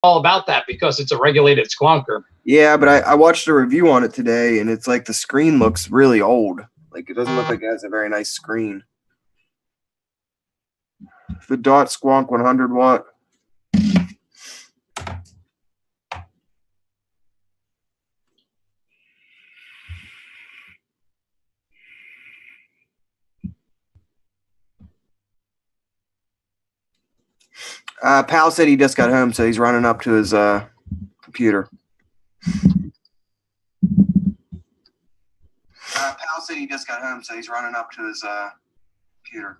all about that because it's a regulated squonker. Yeah, but I watched a review on it today, and it's like the screen looks really old. Like, it doesn't look like it has a very nice screen. The Dot Squonk 100 watt. Pal said he just got home, so he's running up to his computer. Pal said he just got home, so he's running up to his computer.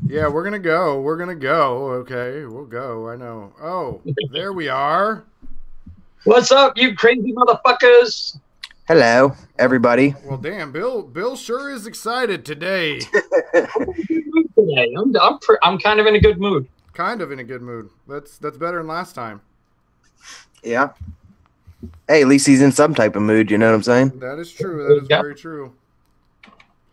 Yeah, we're gonna go. We're gonna go. Okay, we'll go. I know. Oh, there we are. What's up, you crazy motherfuckers? Hello, everybody. Well, damn, Bill sure is excited today. I'm in a good mood today. I'm kind of in a good mood. Kind of in a good mood. That's better than last time. Yeah. Hey, at least he's in some type of mood. You know what I'm saying? That is true. That is very true.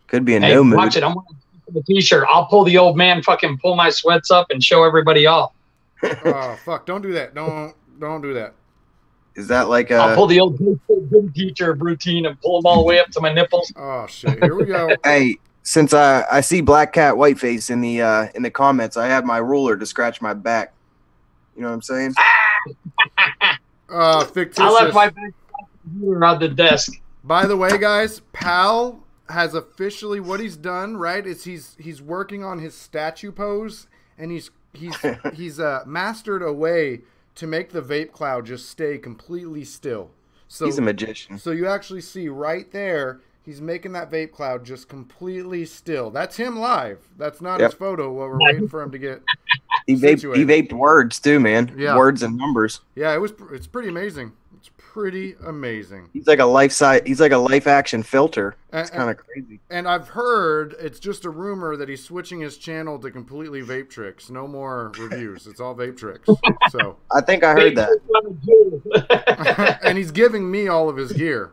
Could be in Hey, no mood. watch it. I'm wearing the t-shirt. I'll pull the old man, fucking pull my sweats up and show everybody off. Oh fuck! Don't do that. Don't do that. Is that like I'll pull the old good teacher routine and pull them all the way up to my nipples. Oh shit! Here we go. Hey, since I see Black Cat Whiteface in the comments, I have my ruler to scratch my back. You know what I'm saying? Fictitious. I left my back computer on the desk. By the way, guys, Pal has officially what he's done. Right? Is he's working on his statue pose, and he's mastered a way to make the vape cloud just stay completely still. So He's a magician. So you actually see right there, he's making that vape cloud just completely still. That's him live. That's not his photo while we're waiting for him to get He vaped words too, man. Yeah. Words and numbers. Yeah, it's pretty amazing. It's pretty amazing. He's like a life action filter. It's kind of crazy. And I've heard it's just a rumor that he's switching his channel to completely vape tricks. No more reviews. It's all vape tricks. So I think I heard that. and he's giving me all of his gear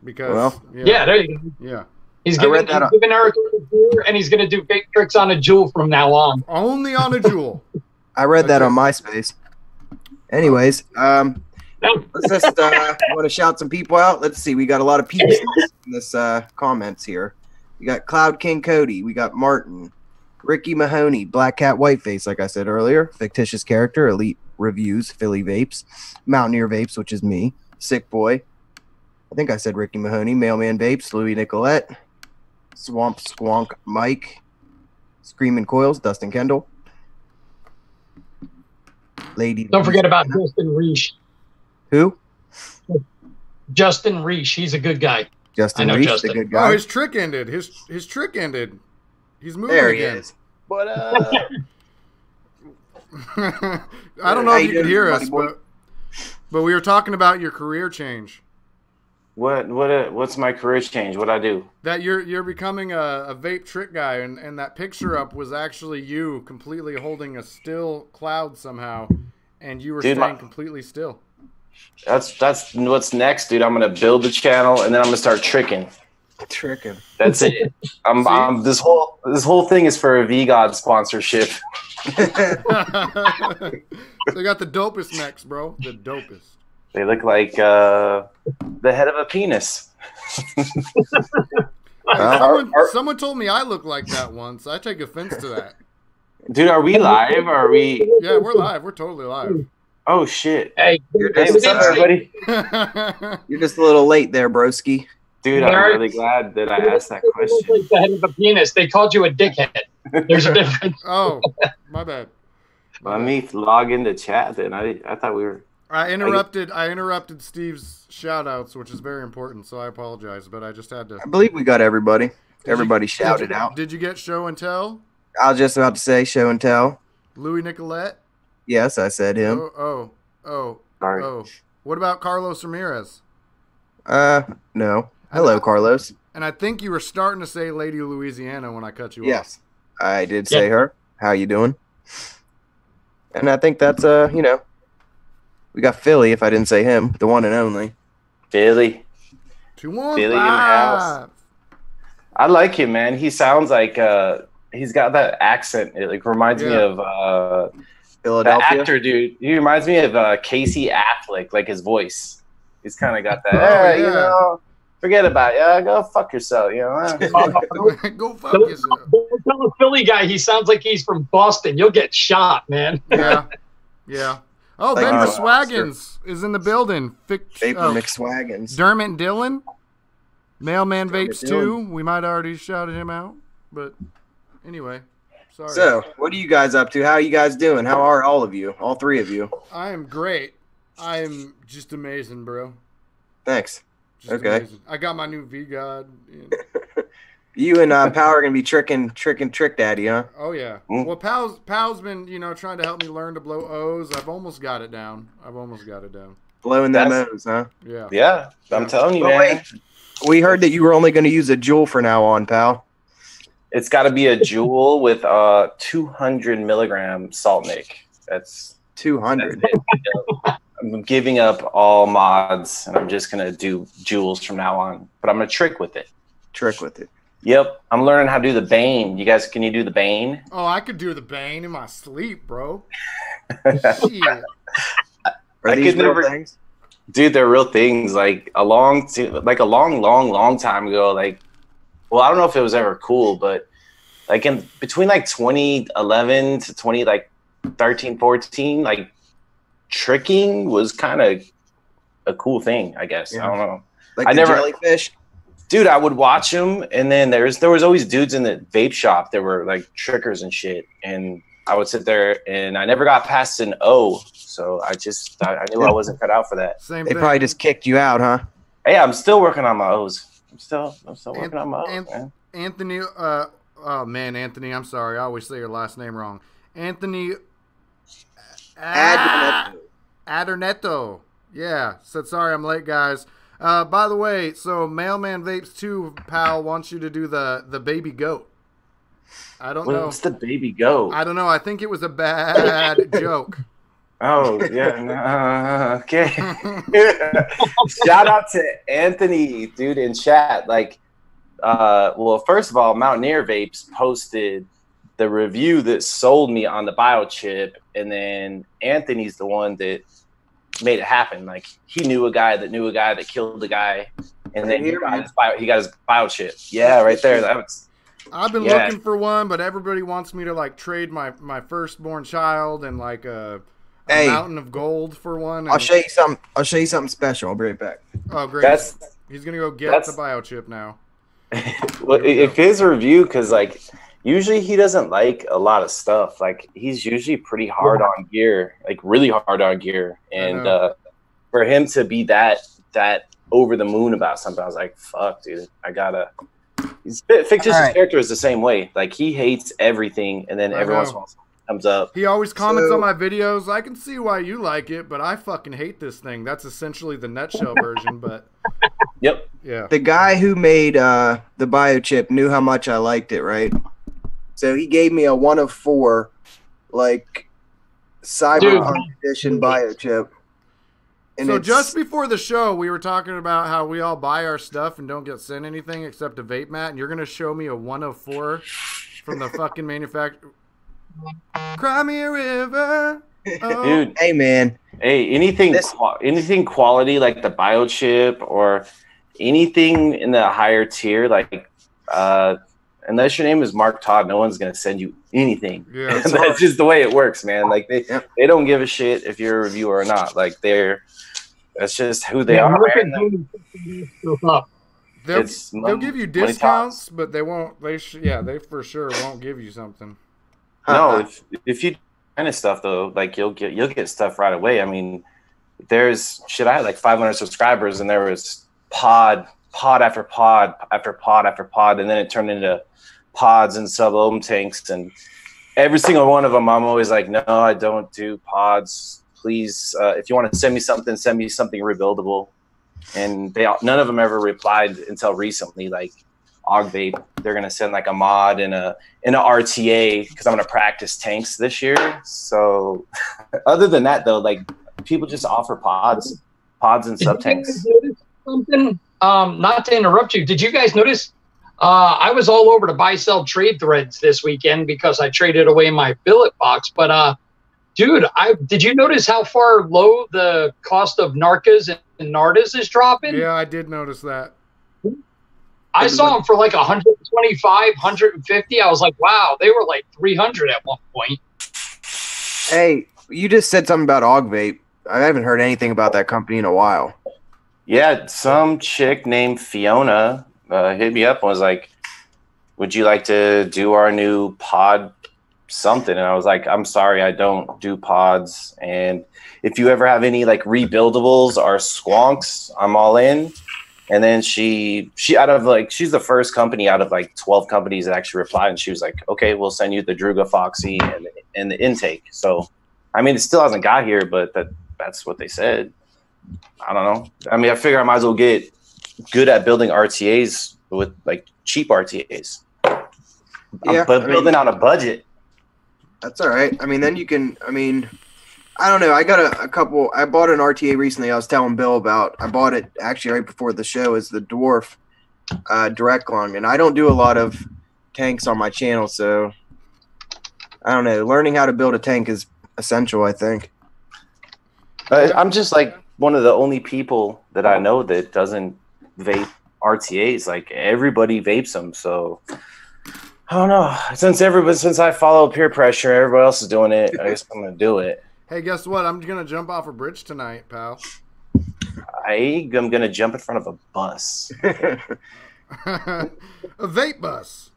because yeah, there you go. Yeah. He's giving Eric his gear, and he's going to do vape tricks on a Juul from now on. Only on a Juul. I read that on MySpace. Anyways, let's just want to shout some people out. Let's see. We got a lot of people in this comments here. We got Cloud King Cody. We got Martin, Ricky Mahoney, Black Cat Whiteface, like I said earlier, fictitious character, Elite Reviews, Philly Vapes, Mountaineer Vapes, which is me, Sick Boy. I think I said Ricky Mahoney, Mailman Vapes, Louis Nicolette, Swamp Squonk Mike, Screaming Coils, Dustin Kendall, Lady. Don't forget about Justin Reich. Who? Justin Reich. He's a good guy. Justin Reich, the good guy. Oh, his trick ended. His trick ended. He's moving there again. He is. But I don't know if you could hear us, but we were talking about your career change. What's my career change? What'd I do? That you're becoming a vape trick guy, and that picture up was actually you completely holding a still cloud somehow, and you were staying completely still. That's what's next, dude. I'm gonna build the channel, and then I'm gonna start tricking. That's it. I'm this whole thing is for a VGod sponsorship. They got the dopest necks, bro. The dopest. They look like the head of a penis. Someone told me I look like that once. I take offense to that. Dude, are we live? Or are we? Yeah, we're live. We're totally live. Oh shit! Hey, what's up, everybody? You're just a little late there, broski. Dude, I'm really glad that I asked that question. Like the head of a penis. They called you a dickhead. There's a difference. Oh, my bad. Let me log into chat then. I thought we were. I interrupted Steve's shout-outs, which is very important, so I apologize, but I just had to. I believe we got everybody. Everybody shouted out. Did you get show and tell? I was just about to say show and tell. Louis Nicolette? Yes, I said him. Sorry. Oh. What about Carlos Ramirez? No. Hello, Carlos. And I think you were starting to say Lady Louisiana when I cut you off. Yes, I did say her. How you doing? And I think that's we got Philly. If I didn't say him, the one and only Philly. 215. Philly in the house. I like him, man. He sounds like he's got that accent. It like reminds me of Philadelphia. The actor, dude. He reminds me of Casey Affleck, like his voice. He's kind of got that. You know, forget about it. Yeah, go fuck yourself. You know, go fuck yourself. Don't tell a Philly guy he sounds like he's from Boston. You'll get shot, man. Yeah. Oh, Ben McSwaggins is in the building. McSwaggins. Dermot Dillon. Mailman Vapes 2. We might already shouted him out, but anyway. Sorry. So, what are you guys up to? How are you guys doing? How are all of you? All three of you? I am great. I am just amazing, bro. Thanks. Just amazing. I got my new VGod. You and Pal are gonna be tricking Trick Daddy, huh? Oh yeah. Well, Pal's been trying to help me learn to blow O's. I've almost got it down. Blowing them O's, huh? Yeah. Yeah, I'm telling you, man. Wait. We heard that you were only going to use a Juul for now on, Pal. It's got to be a Juul with 200 milligram salt nick. That's 200. I'm giving up all mods, and I'm just gonna do Juuls from now on. But I'm gonna trick with it. Yep, I'm learning how to do the Bane. You guys, can you do the Bane? Oh, I could do the Bane in my sleep, bro. Shit. Are these real things? Dude, they're real things. Like a long time ago. Like, well, I don't know if it was ever cool, but like in between like 2011 to 2013, 14, like tricking was kind of a cool thing, I guess. Yeah. I don't know. Like jellyfish. Dude, I would watch them, and then there was always dudes in the vape shop that were like trickers and shit, and I would sit there, and I never got past an O, so I knew I wasn't cut out for that. They probably just kicked you out, huh? Hey, I'm still working on my O's. I'm still working on my O's, man. Anthony, Anthony, I'm sorry, I always say your last name wrong. Anthony Adernetto. Yeah, said sorry I'm late, guys. By the way, so Mailman Vapes 2, Pal, wants you to do the baby goat. I don't know. What's the baby goat? I don't know. I think it was a bad joke. Oh, yeah. Okay. Shout out to Anthony, dude, in chat. Like, well, first of all, Mountaineer Vapes posted the review that sold me on the biochip, and then Anthony's the one that made it happen. Like, he knew a guy that knew a guy that killed the guy, and then he got his biochip. Yeah, right there. I've been looking for one, but everybody wants me to like trade my firstborn child and like a mountain of gold for one. And... I'll show you something special. I'll be right back. Oh, great! He's gonna go get the biochip now. Well, if his review, because like usually he doesn't like a lot of stuff. Like he's usually pretty hard on gear, like really hard on gear, and for him to be that over the moon about something, I was like, fuck, dude, I gotta. Fictitious character is the same way. Like he hates everything, and then every once in a while comes up. He always comments on my videos. I can see why you like it, but I fucking hate this thing. That's essentially the nutshell version. But yep, yeah. The guy who made the biochip knew how much I liked it, right? So he gave me a 1 of 4, like Cyberpunk edition biochip. And so just before the show, we were talking about how we all buy our stuff and don't get sent anything except a vape mat, and you're going to show me a 1 of 4 from the fucking manufacturer. Cry me a river. Oh. Dude. Hey, man. Hey, anything quality like the biochip or anything in the higher tier, like unless your name is Mark Todd, no one's going to send you anything. Yeah, that's just the way it works, man. Like they don't give a shit if you're a reviewer or not. Like that's just who they are. They'll give you discounts, but they won't. They for sure won't give you something. No, if you kind of stuff though, like you'll get stuff right away. I mean, there's shit. I had like 500 subscribers, and there was pod after pod after pod after pod, and then it turned into pods and sub-ohm tanks, and every single one of them, I'm always like, no, I don't do pods. Please, if you want to send me something rebuildable. And none of them ever replied until recently. Like Vape, they're gonna send like a mod and an RTA because I'm gonna practice tanks this year. So other than that, though, like people just offer pods and sub tanks. Something? Not to interrupt you. Did you guys notice? I was all over to buy sell trade threads this weekend because I traded away my billet box, but dude, did you notice how far low the cost of Narcas and Nardas is dropping? Yeah, I did notice that. I saw them for like 125, 150. I was like, wow, they were like 300 at one point. Hey, you just said something about Vape. I haven't heard anything about that company in a while. Yeah, some chick named Fiona hit me up and was like, would you like to do our new pod something? And I was like, I'm sorry, I don't do pods, and if you ever have any like rebuildables or squonks, I'm all in. And then she out of like, she's the first company out of like 12 companies that actually replied, and she was like, okay, we'll send you the Druga Foxy and the intake. So, I mean, it still hasn't got here, but that's what they said. I don't know. I mean, I figure I might as well get good at building RTAs with like cheap RTAs. Yeah, but building on a budget. That's all right. I mean, then you can. I mean, I don't know. I got a couple. I bought an RTA recently. I was telling Bill about. I bought it actually right before the show. Is the Dwarf direct lung, and I don't do a lot of tanks on my channel, so I don't know. Learning how to build a tank is essential, I think. I'm just like one of the only people that I know that doesn't vape RTAs. Like everybody vapes them, so I don't know. Since I follow peer pressure, everybody else is doing it. I guess I'm gonna do it. Hey, guess what? I'm gonna jump off a bridge tonight, pal. I am gonna jump in front of a bus. A vape bus.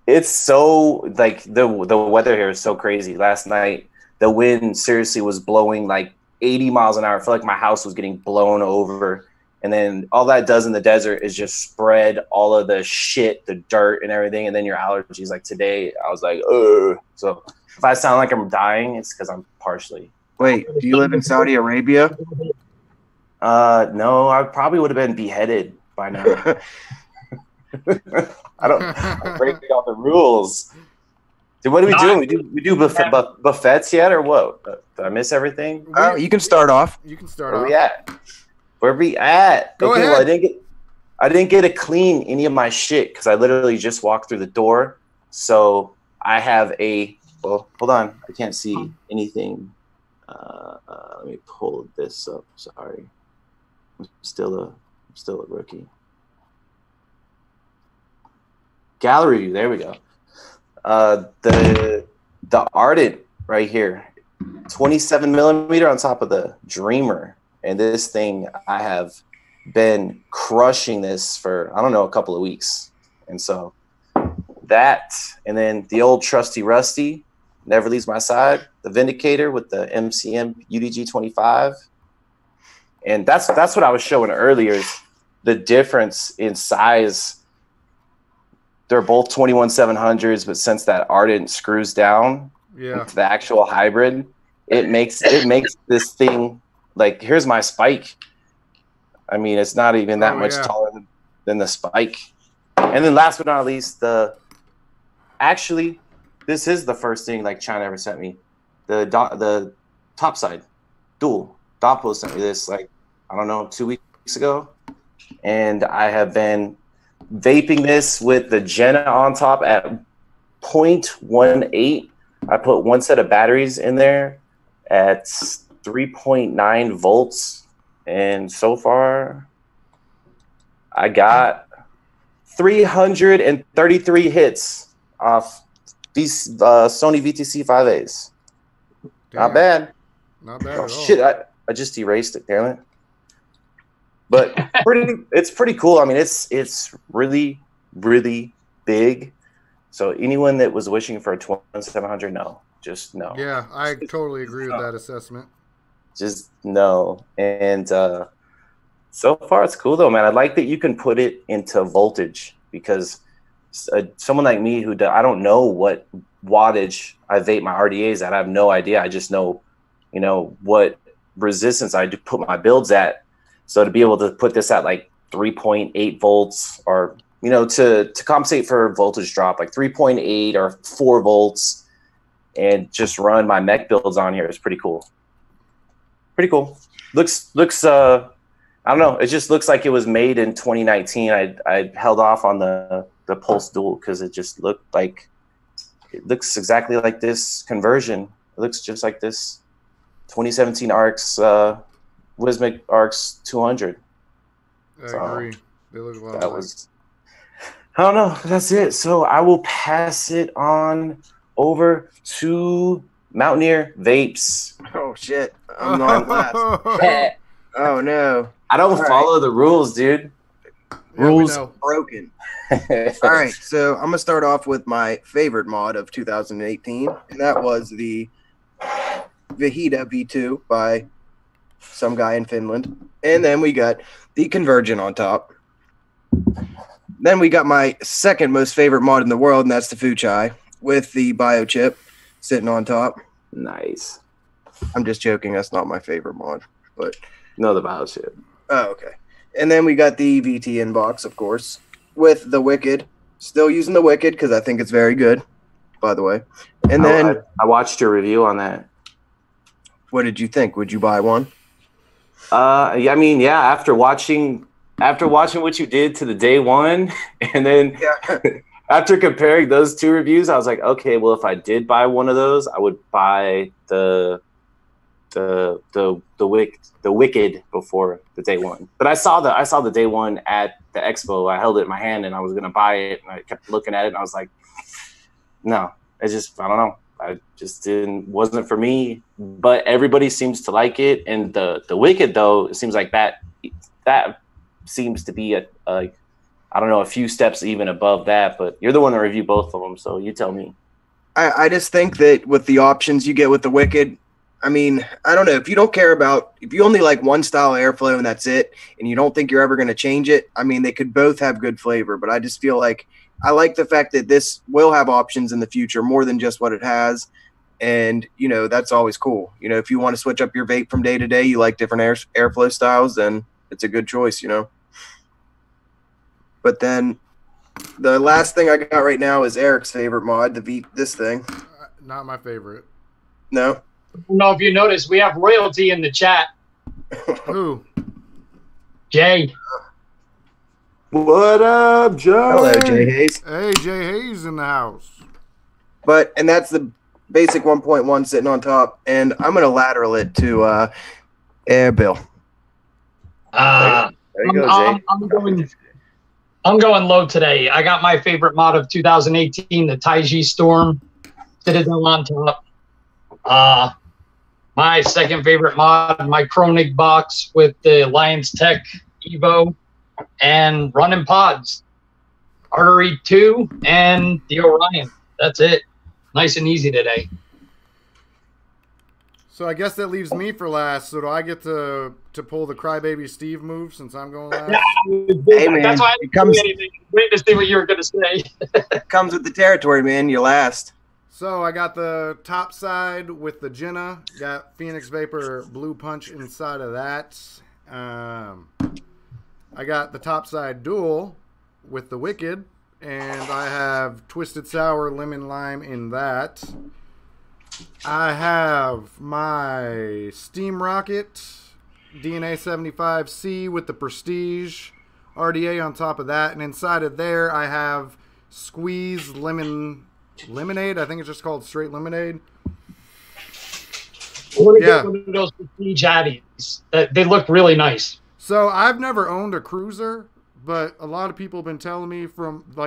It's so like the weather here is so crazy. Last night the wind seriously was blowing like 80 miles an hour. I feel like my house was getting blown over. And then all that does in the desert is just spread all of the shit, the dirt and everything. And then your allergies. Like today, I was like, ugh. So if I sound like I'm dying, it's because I'm partially. Wait, do you live in Saudi Arabia? No, I probably would have been beheaded by now. I'm breaking all the rules. Dude, what are we doing? We do buffets yet, or what? Did I miss everything? Oh, you can start off. You can start Where off. we at? Where we at? Go okay, ahead. Well, I didn't get to clean any of my shit because I literally just walked through the door. So I have well, hold on, I can't see anything. Let me pull this up. Sorry, I'm still a rookie. Gallery view. There we go. The Ardent right here, 27 millimeter on top of the Dreamer. And this thing, I have been crushing this for, I don't know, a couple of weeks. And so that, and then the old trusty Rusty, never leaves my side. The Vindicator with the MCM UDG 25. And that's what I was showing earlier, is the difference in size. They're both 21-700s, but since that Ardent screws down into the actual hybrid, it makes this thing, like, here's my spike. I mean, it's not even that much taller than the spike. And then last but not least, actually, this is the first thing like China ever sent me. The top side dual. Doppel sent me this like, I don't know, 2 weeks ago. And I have been vaping this with the Jenna on top at 0.18. I put one set of batteries in there at 3.9 volts, and so far I got 333 hits off these Sony VTC 5As. Damn. Not bad. Not bad at all. Shit, I just erased it, damn it. But it's pretty cool. I mean, it's really, really big. So anyone that was wishing for a 2700, no. Just no. Yeah, I totally agree with that assessment. Just no. And so far it's cool though, man. I like that you can put it into voltage, because someone like me I don't know what wattage I vape my RDAs at. I have no idea. I just know, what resistance I do put my builds at. So to be able to put this at like 3.8 volts, or to compensate for voltage drop, like 3.8 or 4 volts, and just run my mech builds on here is pretty cool. Pretty cool. Looks I don't know, it just looks like it was made in 2019. I held off on the Pulse Dual because it just looked like, it looks exactly like this conversion. It looks just like this 2017 ARX Wismic ARX 200. I agree. They look a lot that alike. was, I don't know. That's it. So I will pass it on over to Mountaineer Vapes. Oh shit! I'm on last. Oh no! I don't follow the rules, dude. Rules broken. All right, so I'm gonna start off with my favorite mod of 2018, and that was the Vahida V2 by some guy in Finland, and then we got the Convergent on top. Then we got my second most favorite mod in the world, and that's the Fuchai with the biochip sitting on top. Nice. I'm just joking. That's not my favorite mod, but No, the biochip. oh, okay. And then we got the VT inbox, of course, with the Wicked. Still using the Wicked because I think it's very good, by the way. And then I watched your review on that. what did you think? Would you buy one? Yeah, I mean, yeah. After watching what you did to the day one, and then after comparing those two reviews, I was like, okay, well, if I did buy one of those, I would buy the Wicked before the day one. But I saw the day one at the expo. I held it in my hand and I was gonna buy it, and I kept looking at it and I was like, no, I don't know. I just wasn't for me. But everybody seems to like it, and the Wicked though, it seems like that seems to be a I don't know, a few steps even above that. But you're the one that reviewed both of them, so you tell me. I just think that with the options you get with the Wicked, I mean, I don't know. If you don't care about, if you only like one style of airflow and that's it, and you don't think you're ever going to change it, I mean, they could both have good flavor. But I just feel like I like the fact that this will have options in the future more than just what it has. And, you know, that's always cool. You know, if you want to switch up your vape from day to day, you like different airflow styles, then it's a good choice, you know. But then the last thing I got right now is Eric's favorite mod, this thing. Not my favorite. No? I don't know if you noticed, we have royalty in the chat. Who? Jay. What up, Joe? Hello, Jay Hayes. Hey, Jay Hayes in the house. And that's the basic 1.1 sitting on top, and I'm going to lateral it to Air Bill. There you go, Jay. I'm going low today. I got my favorite mod of 2018, the Taiji Storm Citadel on top. My second favorite mod, my Kronig box with the Lions Tech Evo and running pods. Artery 2 and the Orion. That's it. Nice and easy today. So I guess that leaves me for last. So do I get to pull the Crybaby Steve move since I'm going last? Hey, man, that's why I didn't say anything. Waiting to see what you were going to say. It comes with the territory, man. You're last. So I got the top side with the Jenna. Got Phoenix Vapor Blue Punch inside of that. I got the top side dual with the Wicked. And I have Twisted Sour Lemon Lime in that. I have my Steam Rocket DNA 75C with the Prestige RDA on top of that. And inside of there, I have Squeeze Lemonade. I think it's just called straight lemonade. I want to get one of those Prestige Addies. They look really nice. So I've never owned a Cruiser, but a lot of people have been telling me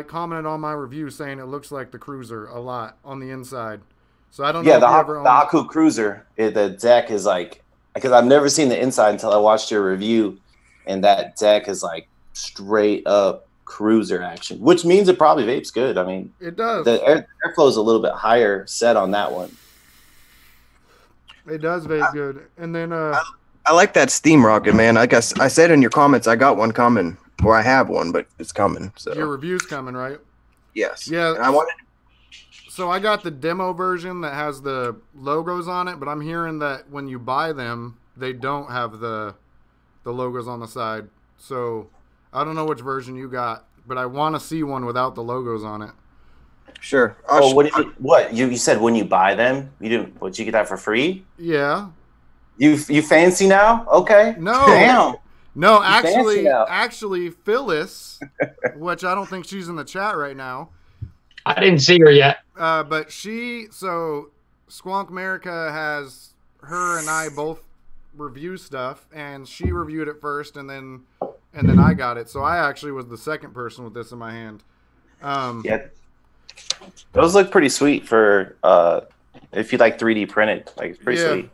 commented on my review saying it looks like the Cruiser a lot on the inside. So I don't know. Yeah, the Haku Cruiser, the deck is like, because I've never seen the inside until I watched your review, and that deck is like straight up Cruiser action, which means it probably vapes good. I mean, it does. The airflow is a little bit higher set on that one. It does vape good. And then I like that Steam Rocket, man. Like I said in your comments, I got one coming, or I have one, but it's coming. So your review's coming, right? Yes. Yeah. And I wanted. So I got the demo version that has the logos on it, but I'm hearing that when you buy them, they don't have the logos on the side. So I don't know which version you got, but I want to see one without the logos on it. Sure. What you said when you buy them? You didn't? What, you get that for free? Yeah. You fancy now? Okay. No. Damn. No, actually, Phyllis, which I don't think she's in the chat right now. I didn't see her yet. But Squonk America has her and I both review stuff, and she reviewed it first, and then I got it. So I actually was the second person with this in my hand. Yeah, those look pretty sweet for if you like 3D printed. Like, it's pretty sweet.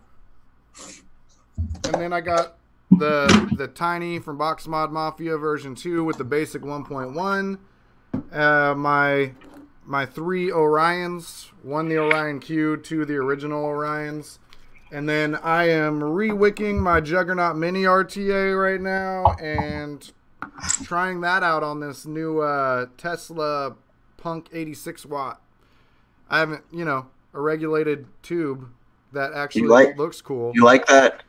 And then I got the Tiny from Box Mod Mafia version 2 with the basic 1.1. My 3 Orions, 1 the Orion Q, 2 the original Orions. And then I am re-wicking my Juggernaut Mini RTA right now, and trying that out on this new Tesla Punk 86 watt. I haven't, a regulated tube that actually looks cool. You like that?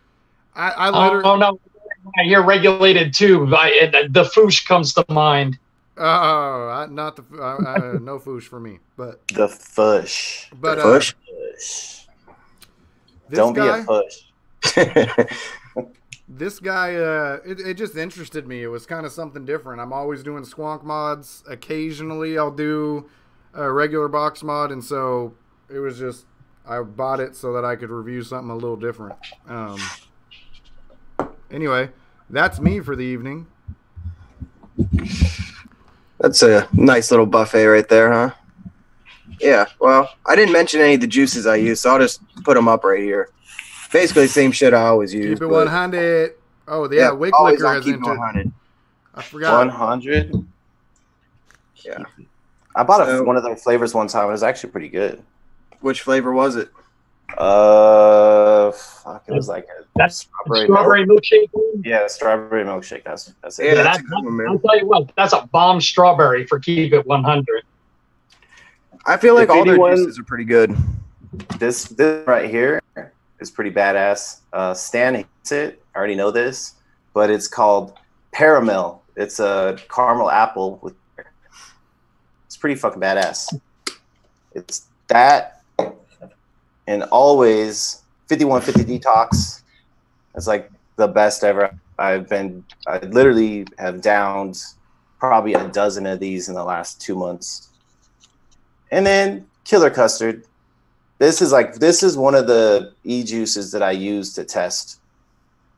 I literally. Oh no! When I hear regulated tube, the foosh comes to mind. Oh, not the no foosh for me, but the fush. But fush. Don't be a fush. This guy, it just interested me. It was kind of something different. I'm always doing squonk mods. Occasionally, I'll do a regular box mod, and so it was just I bought it so that I could review something a little different. Anyway, that's me for the evening. That's a nice little buffet right there, huh? Yeah, well, I didn't mention any of the juices I use, so I'll just put them up right here. Basically the same shit I always use. Keep it 100. Oh, yeah, Wick Liquor has entered. 100. I forgot. 100? Yeah. I bought one of their flavors one time. It was actually pretty good. Which flavor was it? It was like a strawberry milkshake. Yeah, strawberry milkshake. That's it. Yeah, that's a good one, man. I'll tell you what, that's a bomb strawberry for Keep It 100. I feel like all their juices are pretty good. This right here is pretty badass. Stan hates it. I already know this, but it's called Caramel. It's a caramel apple with. It's pretty fucking badass. It's that. And always 5150 Detox. It's like the best ever. I literally have downed probably a dozen of these in the last 2 months. And then Killer Custard. This is one of the e-juices that I use to test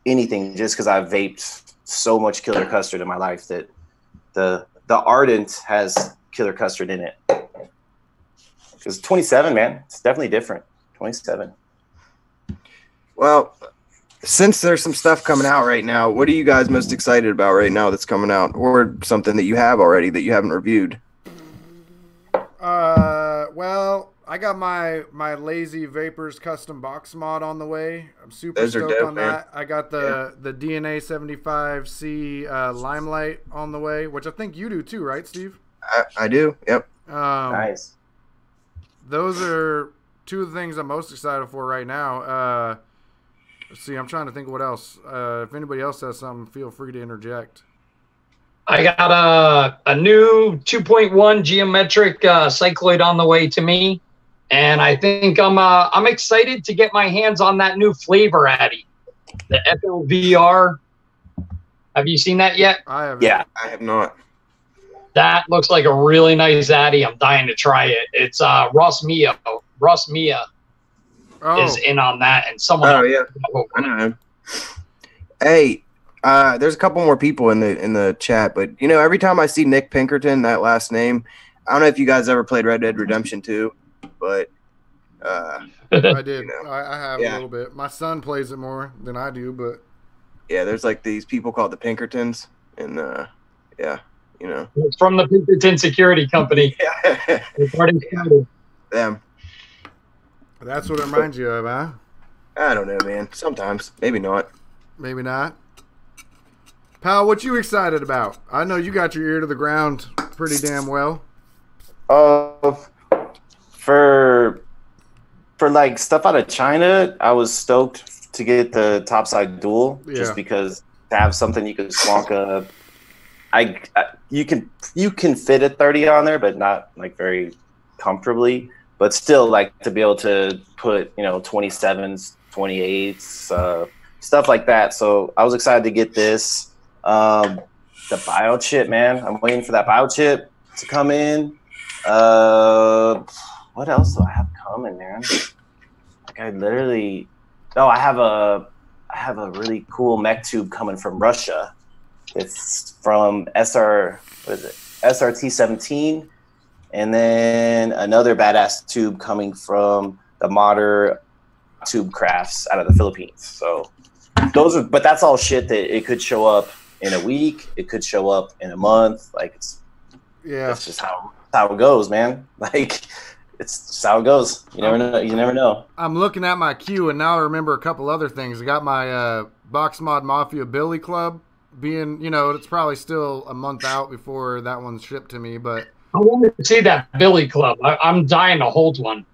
anything, just because I've vaped so much Killer Custard in my life that the Ardent has Killer Custard in it. Because 27, man, it's definitely different. 27. Well, since there's some stuff coming out right now, what are you guys most excited about right now that's coming out, or something that you have already that you haven't reviewed? Well, I got my Lazy Vapors custom box mod on the way. I'm super stoked on that. I got the DNA 75C Limelight on the way, which I think you do too, right, Steve? I do. Yep. Nice. Those are two of the things I'm most excited for right now. Let's see. I'm trying to think of what else. If anybody else has something, feel free to interject. I got a new 2.1 geometric cycloid on the way to me, and I think I'm excited to get my hands on that new flavor Addy, the FLVR. Have you seen that yet? I haven't. Yeah, I have not. That looks like a really nice Addy. I'm dying to try it. It's Ross Mia. Ross Mia is in on that, and someone. Oh yeah, I know him. Hey. There's a couple more people in the chat, but every time I see Nick Pinkerton, that last name, I don't know if you guys ever played Red Dead Redemption 2, but I did. I have a little bit. My son plays it more than I do, but yeah, there's like these people called the Pinkertons, and it's from the Pinkerton Security Company. Yeah, them. That's what it reminds you of, huh? I don't know, man. Sometimes, maybe not. Maybe not. Pal, what you excited about? I know you got your ear to the ground pretty damn well. For like stuff out of China, I was stoked to get the Topside Dual, just because to have something you can slonk you can fit a 30 on there, but not like very comfortably. But still, like to be able to put 27s, 28s, stuff like that. So I was excited to get this. The biochip, man. I'm waiting for that biochip to come in. What else do I have coming, man? Like I have a really cool mech tube coming from Russia. It's from SRT 17, and then another badass tube coming from the Modern Tube Crafts out of the Philippines. So but that's all shit that it could show up in a week. It could show up in a month. Like that's just how it goes, man. Like it's just how it goes. You never know. I'm looking at my queue, and now I remember a couple other things. I got my Box Mod Mafia Billy Club being, you know, it's probably still a month out before that one's shipped to me, but I want to see that Billy Club. I'm dying to hold one.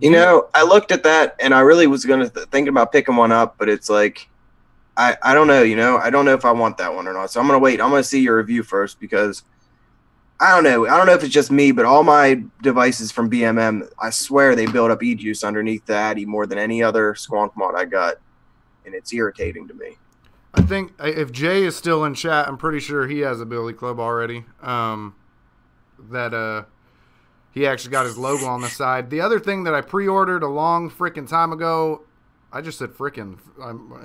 You know, I looked at that and I really was going to thinking about picking one up, but it's like, I don't know, you know, I don't know if I want that one or not. So I'm going to wait. I'm going to see your review first because I don't know. I don't know if it's just me, but all my devices from BMM, I swear they build up e-juice underneath the Addy more than any other squonk mod I got. And it's irritating to me. I think if Jay is still in chat, I'm pretty sure he has a Billy Club already. He actually got his logo on the side. The other thing that I pre-ordered a long freaking time ago, I just said freaking.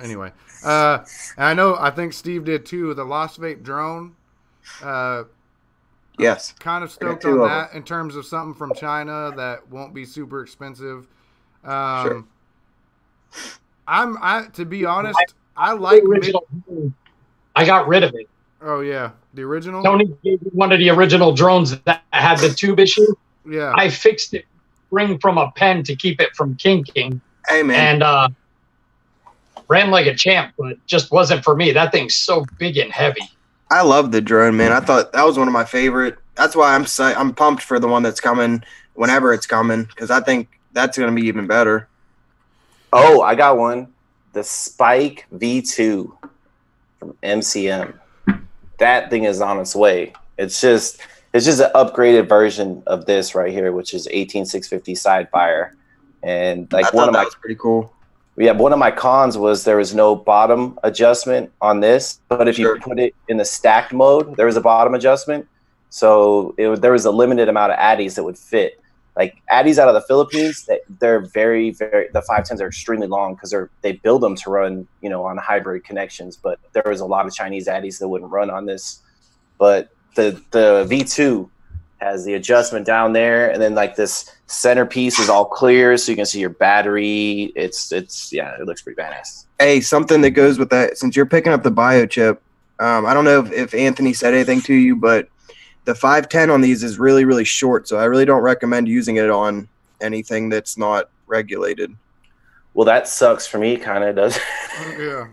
Anyway, and I think Steve did too. The Lost Vape drone. Yes. Kind of stoked on that in terms of something from China that won't be super expensive. Sure. To be honest, I like original. I got rid of it. Oh yeah, the original. Tony gave me one of the original drones that had the tube issue. Yeah, I fixed it, ring from a pen to keep it from kinking. Hey man, and ran like a champ, but just wasn't for me. That thing's so big and heavy. I love the drone, man. I thought that was one of my favorite. That's why I'm pumped for the one that's coming whenever it's coming because I think that's going to be even better. Oh, I got one. The Spike V2 from MCM. That thing is on its way. It's just an upgraded version of this right here, which is 18650 side fire. And like that's pretty cool. Yeah, one of my cons was there was no bottom adjustment on this, but if you put it in the stacked mode, there was a bottom adjustment. So there was a limited amount of Addies that would fit. Like Addies out of the Philippines, they're very, very, the 510s are extremely long because they build them to run, you know, on hybrid connections. But there was a lot of Chinese Addies that wouldn't run on this. But the V2 has the adjustment down there, and then like this centerpiece is all clear, so you can see your battery. It looks pretty badass. Hey, something that goes with that, since you're picking up the biochip, I don't know if Anthony said anything to you, but the 510 on these is really, really short, so I really don't recommend using it on anything that's not regulated. Well, that sucks for me, kind of does. Yeah.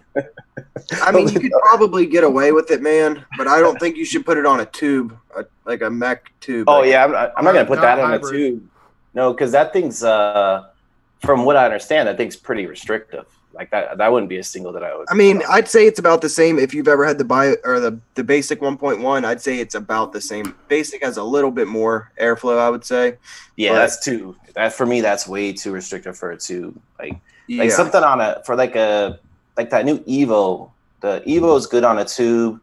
I mean, you could probably get away with it, man, but I don't think you should put it on a tube, like a mech tube. Oh, yeah, I'm not going to put that on a hybrid. tube. No, because that thing's, from what I understand, that thing's pretty restrictive. Like that wouldn't be a single that I would. I mean, I'd say it's about the same. If you've ever had the basic 1.1, I'd say it's about the same. Basic has a little bit more airflow, I would say. Yeah, but that's too. That for me, that's way too restrictive for a tube. Like something on like that new Evo. The Evo is good on a tube.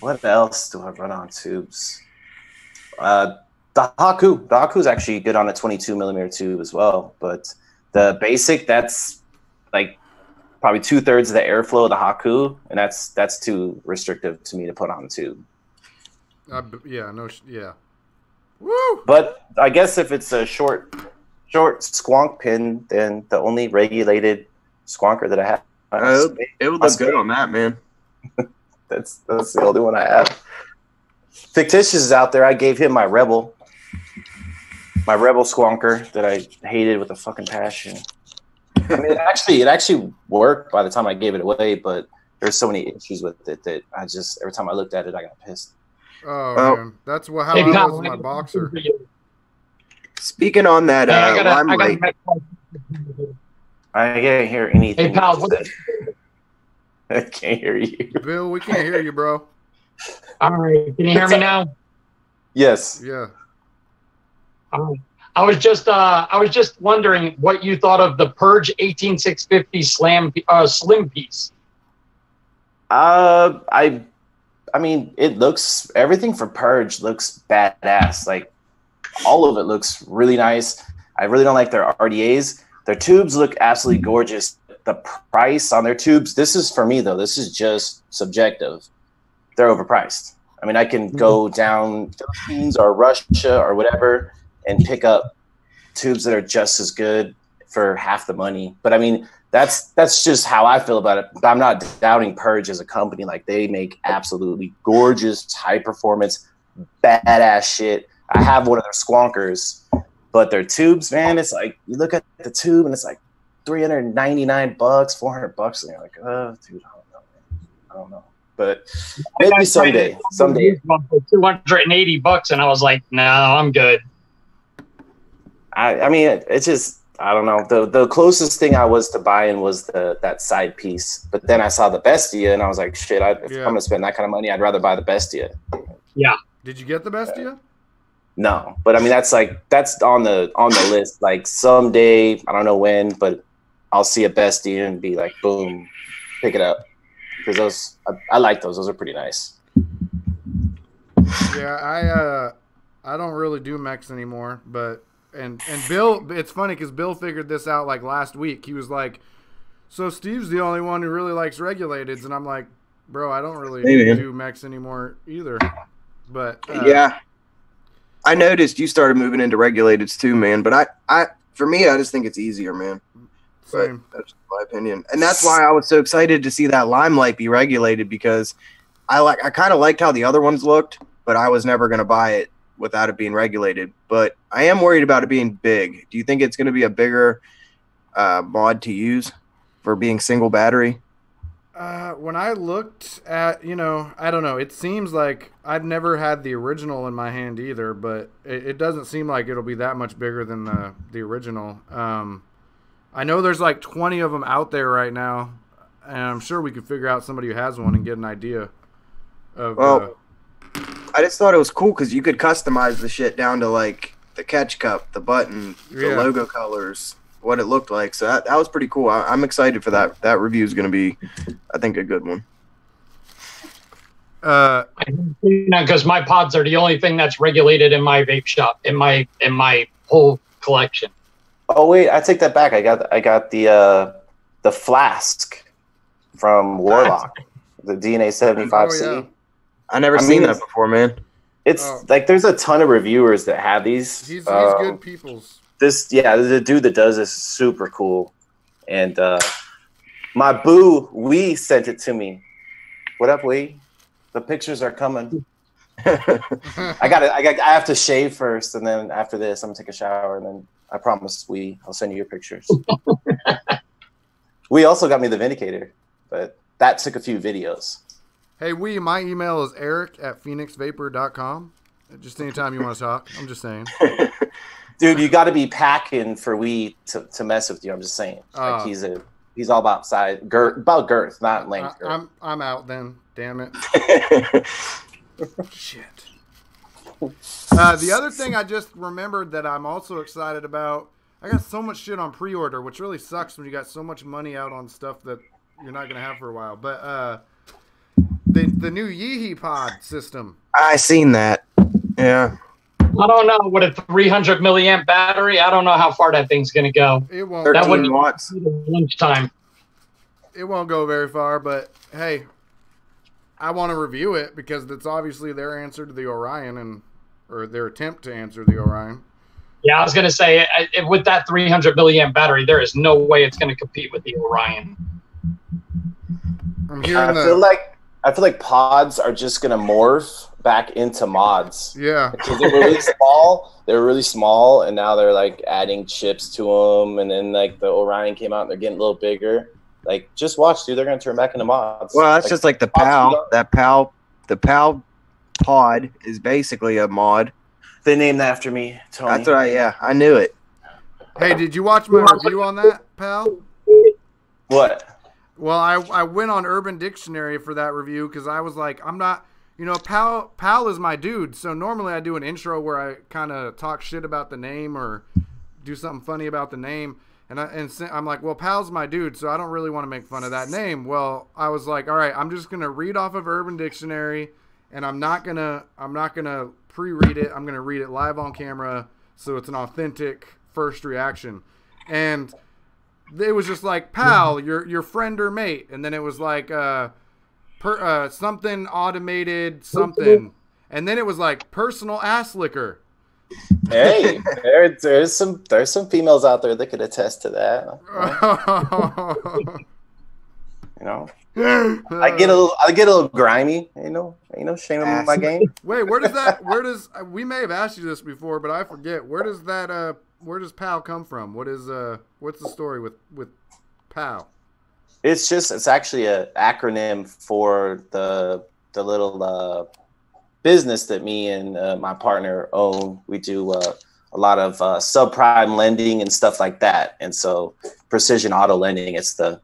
What else do I run on tubes? The Haku is actually good on a 22 millimeter tube as well, but the basic, that's like probably 2/3 of the airflow of the Haku, and that's too restrictive to me to put on a tube. Yeah. Woo! But I guess if it's a short squonk pin, then the only regulated squonker that I have. It would look good on that, man. That's the only one I have. Fictitious is out there. I gave him my Rebel squonker that I hated with a fucking passion. I mean, it actually worked by the time I gave it away, but there's so many issues with it that I just every time I looked at it, I got pissed. Oh man, that's how I was with my boxer. Speaking on that, I can't hear anything. Hey, pal, I can't hear you. Bill, we can't hear you, bro. all right, can you hear me now? Yes. Yeah. I was just wondering what you thought of the Purge 18650 slim piece. I mean, everything from Purge looks badass. Like all of it looks really nice. I really don't like their RDAs. Their tubes look absolutely gorgeous. The price on their tubes, this is for me though, this is just subjective. They're overpriced. I mean, I can go down Philippines or Russia or whatever and pick up tubes that are just as good for half the money. But I mean, that's just how I feel about it. But I'm not doubting Purge as a company. Like they make absolutely gorgeous, high performance, badass shit. I have one of their squonkers, but their tubes, man, it's like you look at the tube and it's like $399, $400, and you're like, oh, dude, I don't know, man. I don't know, but maybe someday. Someday. For $280, and I was like, no, I'm good. I mean, it's just, I don't know. The closest thing I was to buying was that side piece, but then I saw the Bestia, and I was like, shit, if I'm gonna spend that kind of money, I'd rather buy the Bestia. Yeah. Did you get the Bestia? No, but I mean, that's on the list. Like someday, I don't know when, but I'll see a Bestia and be like, boom, pick it up, because I like those. Those are pretty nice. Yeah, I don't really do mechs anymore, but and Bill, it's funny because Bill figured this out like last week. He was like, so Steve's the only one who really likes regulateds, and I'm like, bro, I don't really do mechs anymore either. But yeah, I noticed you started moving into regulateds too, man. But I for me, I just think it's easier, man. Same. But that's my opinion, and that's why I was so excited to see that Limelight be regulated, because I kind of liked how the other ones looked, but I was never going to buy it without it being regulated. But I am worried about it being big. Do you think it's going to be a bigger mod to use for being single battery? When I looked at, I don't know. It seems like I've never had the original in my hand either, but it doesn't seem like it'll be that much bigger than the original. I know there's like 20 of them out there right now, and I'm sure we could figure out somebody who has one and get an idea of. Well, I just thought it was cool because you could customize the shit down to like the catch cup, the button, the logo colors, what it looked like. So that was pretty cool. I'm excited for that. That review is going to be, I think, a good one. Because my pods are the only thing that's regulated in my vape shop, in my whole collection. Oh wait, I take that back. I got the flask from Warlock, the DNA 75C. Oh, yeah. I never seen that before, man. It's like there's a ton of reviewers that have these. He's good people's. The dude that does this is super cool, and my boo Wee sent it to me. What up, Wee? The pictures are coming. I have to shave first, and then after this, I'm gonna take a shower, and then I promise I'll send you your pictures. We also got me the Vindicator, but that took a few videos. Hey, my email is eric@phoenixvapor.com. Just anytime you want to talk. I'm just saying. Dude, you got to be packing for to mess with you. I'm just saying. Like he's all about girth, not length. I'm out then. Damn it. Shit. The other thing I just remembered that I'm also excited about, I got so much shit on pre-order, which really sucks when you got so much money out on stuff that you're not going to have for a while. But the new Yeehee pod system. I seen that. Yeah. I don't know. With a 300 milliamp battery, I don't know how far that thing's going to go. It won't. 13 watts. Lunchtime. It won't go very far, but hey, I want to review it because it's obviously their answer to the Orion or their attempt to answer the Orion. Yeah, I was going to say, with that 300 milliamp battery, there is no way it's going to compete with the Orion. I feel like pods are just going to morph back into mods. Yeah. Because they were really small. They were really small, and now they're like adding chips to them, and then like the Orion came out and they're getting a little bigger. Like, just watch, dude. They're going to turn back into mods. Well, that's just like the PAL. The PAL pod is basically a mod. They named that after me, Tony. That's what I knew it. Hey, did you watch my review on that, pal? What? Well, I went on Urban Dictionary for that review because I was like, I'm not, Pal is my dude. So normally I do an intro where I kind of talk shit about the name or do something funny about the name. And I'm like, well, Pal's my dude, so I don't really want to make fun of that name. Well, I was like, all right, I'm just gonna read off of Urban Dictionary, and I'm not gonna pre-read it. I'm gonna read it live on camera, so it's an authentic first reaction. And it was just like, pal, your friend or mate, and then it was like something automated something, and then it was like personal ass liquor. Hey, there's some females out there that could attest to that. I get a little grimy. Ain't no shame in my game. Wait, we may have asked you this before, but I forget. Where does Pal come from? What's the story with Pal? It's actually an acronym for the little business that me and my partner own. We do a lot of subprime lending and stuff like that. And so precision auto lending, it's the,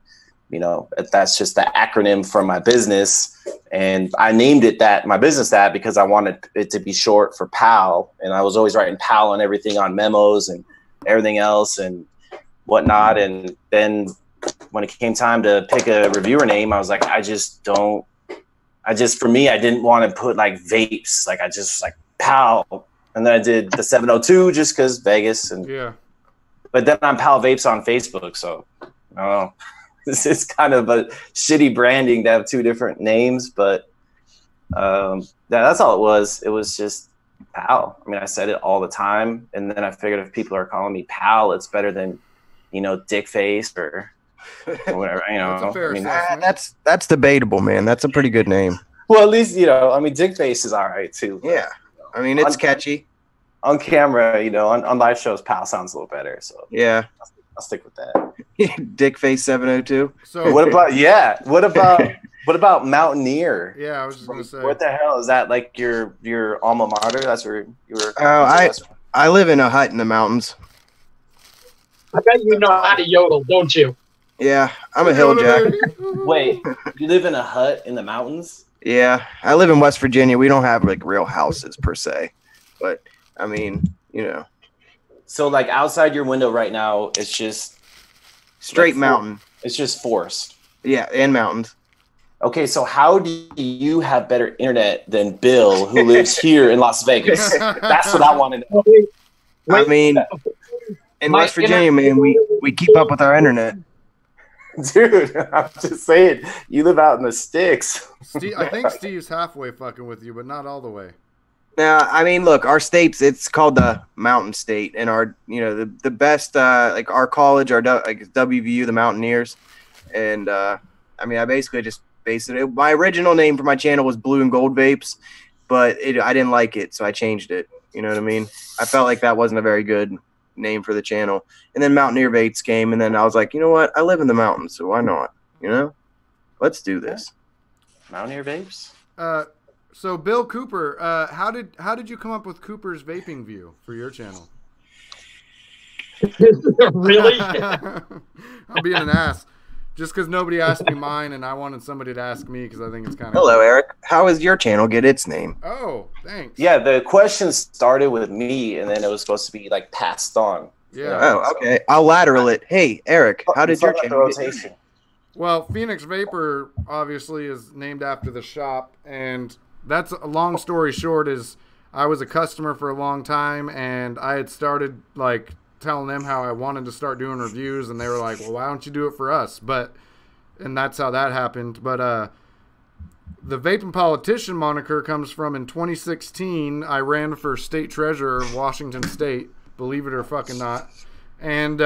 that's just the acronym for my business. And I named it my business that, because I wanted it to be short for PAL. And I was always writing PAL and everything on memos and everything else and whatnot. And then when it came time to pick a reviewer name, I was like, for me, I didn't want to put like vapes. Like I just like PAL. And then I did the 702 just because Vegas. But then I'm PAL Vapes on Facebook. So I don't know. This is kind of a shitty branding to have two different names. But that's all it was. It was just PAL. I mean, I said it all the time. And then I figured if people are calling me PAL, it's better than, Dick Face or whatever. That's a fair assessment. That's debatable, man. That's a pretty good name. Well, at least, Dick Face is all right, too. Yeah. I mean, it's catchy. On camera, on live shows, PAL sounds a little better. So yeah, I'll stick with that. Dick Face 702. So what about Mountaineer? Yeah, I was just gonna say. What the hell is that? Like your alma mater? That's where you were. I live in a hut in the mountains. I bet you know how to yodel, don't you? Yeah, I'm a hill jack. Wait, you live in a hut in the mountains? Yeah, I live in West Virginia. We don't have like real houses per se, but I mean, So like outside your window right now, it's just straight mountain. It's just forest. Yeah, and mountains. Okay, so how do you have better internet than Bill, who lives here in Las Vegas? That's what I want to know. I mean, in West Virginia, man, we keep up with our internet. Dude, I'm just saying, you live out in the sticks. I think Steve's halfway fucking with you, but not all the way. Now, I mean, look, our states, it's called the Mountain State, and our, the best, like our college, our like WVU, the Mountaineers, and I mean, I basically just based it. My original name for my channel was Blue and Gold Vapes, but I didn't like it, so I changed it. You know what I mean? I felt like that wasn't a very good name for the channel. And then Mountaineer Vapes came, and then I was like, you know what? I live in the mountains, so why not? Let's do this. Mountaineer Vapes? So Bill Cooper, how did you come up with Cooper's Vaping View for your channel? Really? I'm being an ass. Just because nobody asked me mine, and I wanted somebody to ask me because I think it's kind of. Hello, Eric. How does your channel get its name? Oh, thanks. Yeah, the question started with me, and then it was supposed to be like passed on. Yeah. Oh, okay. I'll lateral it. Hey, Eric, how did your channel get its name? Well, Phoenix Vapor obviously is named after the shop, and that's a long story short. Is I was a customer for a long time, and I had started like telling them how I wanted to start doing reviews, and they were like, well, why don't you do it for us? And that's how that happened. But the Vaping Politician moniker comes from in 2016. I ran for state treasurer of Washington State, believe it or fucking not. And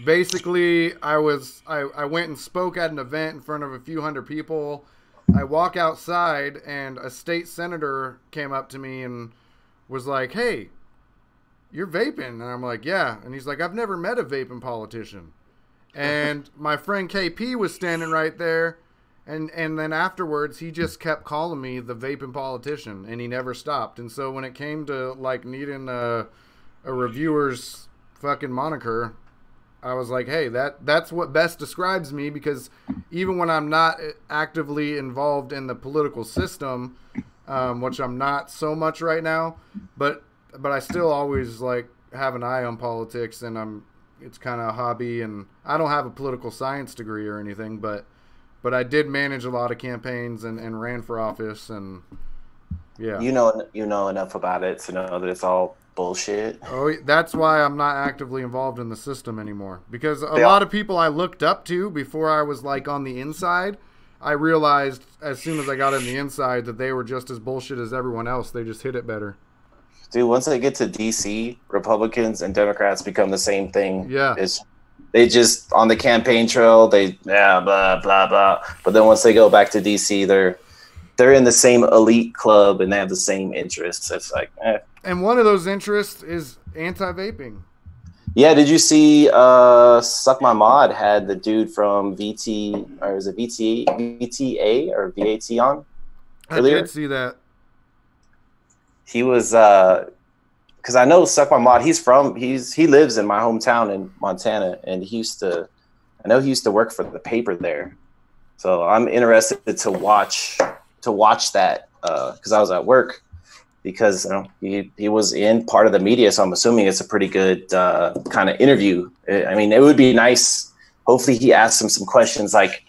basically I went and spoke at an event in front of a few hundred people. I walk outside, and a state senator came up to me and was like, hey, you're vaping? And I'm like, yeah. And he's like, I've never met a vaping politician. And my friend KP was standing right there. And then afterwards, he just kept calling me the vaping politician, and he never stopped. And so when it came to like needing a reviewer's fucking moniker, I was like, hey, that's what best describes me, because even when I'm not actively involved in the political system, which I'm not so much right now, but I still always like have an eye on politics, and it's kind of a hobby, and I don't have a political science degree or anything, but I did manage a lot of campaigns and ran for office, and yeah. You know enough about it to know that it's all bullshit. Oh, that's why I'm not actively involved in the system anymore, because a lot of people I looked up to before I was like on the inside, I realized as soon as I got on the inside that they were just as bullshit as everyone else. They just hit it better. Dude, once they get to DC, Republicans and Democrats become the same thing. Yeah. They just, on the campaign trail, blah, blah, blah. But then once they go back to DC, they're in the same elite club, and they have the same interests. It's like, And one of those interests is anti-vaping. Yeah, did you see Suck My Mod had the dude from VT, or was it VTA or VAT on earlier? I did see that. He was because I know Suck My Mod, he lives in my hometown in Montana, and I know he used to work for the paper there. So I'm interested to watch that because I was at work, because he was in part of the media, so I'm assuming it's a pretty good kind of interview. I mean, it would be nice. Hopefully, he asks him some questions like,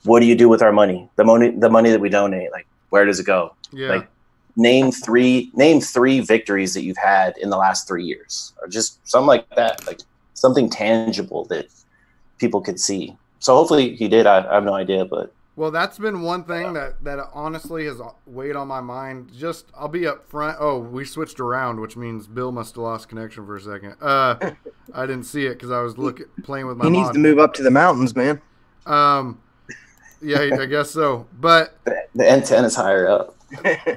"What do you do with our money? The money that we donate. Like, where does it go? Yeah. Like, name three victories that you've had in the last 3 years, or just something like that, like something tangible that people could see." So hopefully he did. I have no idea, but. Well, that's been one thing that honestly has weighed on my mind. Just, I'll be up front. Oh, we switched around, which means Bill must have lost connection for a second. I didn't see it because I was playing with my He needs to move up to the mountains, man. Yeah, I guess so. But The antenna's higher up.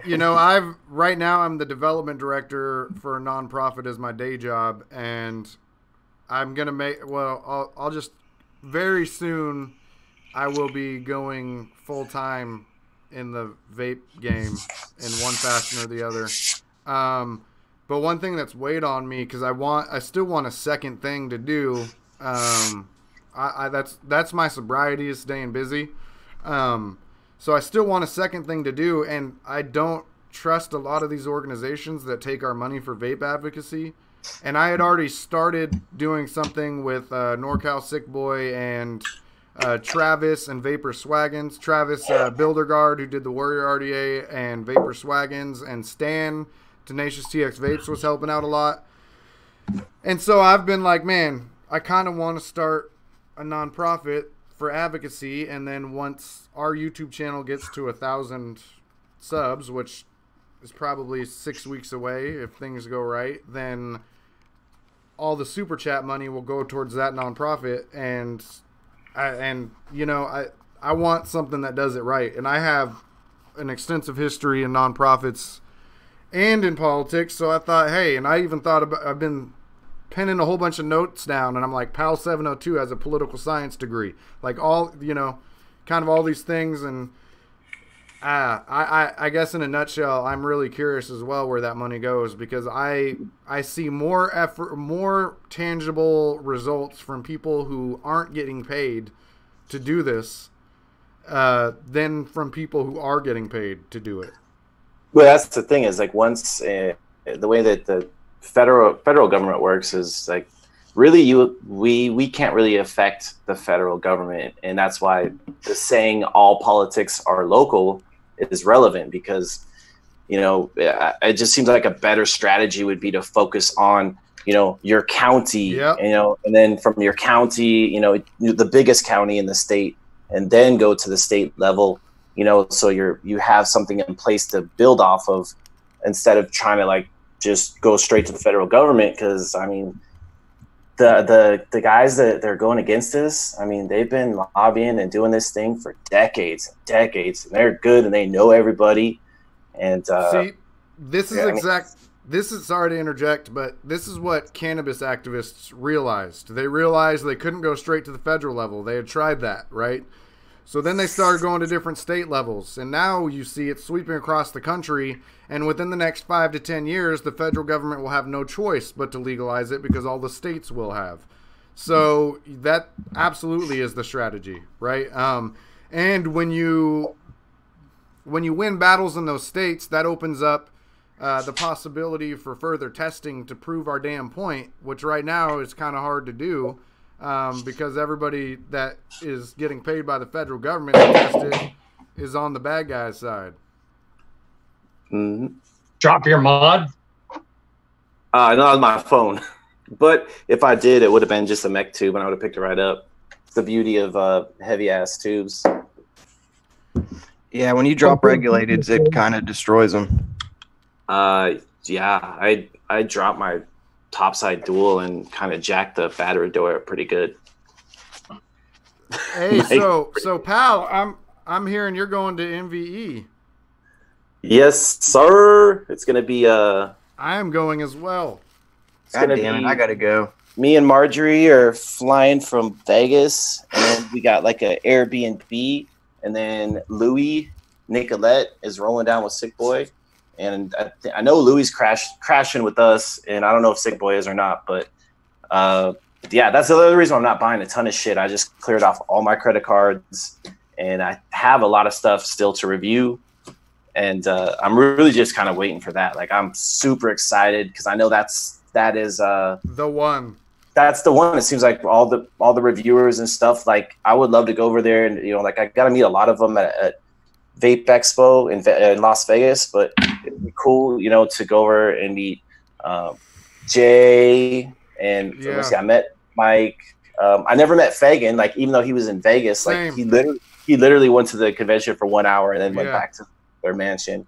you know, right now I'm the development director for a nonprofit as my day job, and I'm gonna I'll just very soon. I will be going full time in the vape game in one fashion or the other. But one thing that's weighed on me, because I still want a second thing to do. That's my sobriety, is staying busy. So I still want a second thing to do, and I don't trust a lot of these organizations that take our money for vape advocacy. And I had already started doing something with NorCal Sick Boy and Travis and Vapor Swaggins. Travis Bildergaard, who did the Warrior RDA, and Vapor Swaggins, and Stan, Tenacious TX Vapes, was helping out a lot. And so I've been like, man, I kind of want to start a nonprofit for advocacy, and then once our YouTube channel gets to 1,000 subs, which is probably 6 weeks away if things go right, then all the super chat money will go towards that nonprofit. And I want something that does it right. And I have an extensive history in nonprofits and in politics. So I thought, hey, and I even thought about, I've been penning a whole bunch of notes down, and I'm like, Pal 702 has a political science degree, like all, kind of all these things. And I guess in a nutshell, I'm really curious as well where that money goes, because I see more effort, more tangible results from people who aren't getting paid to do this than from people who are getting paid to do it. Well, that's the thing, is like, once the way that the federal government works is like, really we can't really affect the federal government, and that's why the saying all politics are local is relevant, because it just seems like a better strategy would be to focus on your county. Yep. And then from your county, the biggest county in the state, and then go to the state level, so you have something in place to build off of, instead of trying to like just go straight to the federal government. Because I mean, the guys that they're going against this, I mean, they've been lobbying and doing this thing for decades and decades, and they're good, and they know everybody. And see, this is sorry to interject, but this is what cannabis activists realized. They realized they couldn't go straight to the federal level. They had tried that, right? So then they started going to different state levels, and now you see it sweeping across the country. And within the next 5 to 10 years, the federal government will have no choice but to legalize it, because all the states will have. So that absolutely is the strategy, right? And when you win battles in those states, that opens up the possibility for further testing to prove our damn point, which right now is kind of hard to do, because everybody that is getting paid by the federal government to test it is on the bad guy's side. Mm-hmm. Drop your mod? Not on my phone. But if I did, it would have been just a mech tube, and I would have picked it right up. It's the beauty of heavy-ass tubes. Yeah, when you drop regulateds, it kind of destroys them. Yeah, I dropped my topside dual and kind of jacked the battery door pretty good. Hey, so pal, I'm hearing you're going to MVE. Yes, sir. It's gonna be I am going as well. God damn it, I gotta go. me and Marjorie are flying from Vegas, and then we got like an Airbnb, and then Louis Nicolette is rolling down with Sick Boy, and I know Louis crashing with us, and I don't know if Sick Boy is or not, but yeah, that's the other reason I'm not buying a ton of shit. I just cleared off all my credit cards, and I have a lot of stuff still to review. And I'm really just kind of waiting for that. Like, I'm super excited because I know that is the one. That's the one. It seems like all the reviewers and stuff. Like, I would love to go over there, and like I got to meet a lot of them at Vape Expo in Las Vegas. But it'd be cool, to go over and meet Jay and let me see, I met Mike. I never met Fagan. Like, even though he was in Vegas, Same. like he literally went to the convention for 1 hour and then went back to their mansion.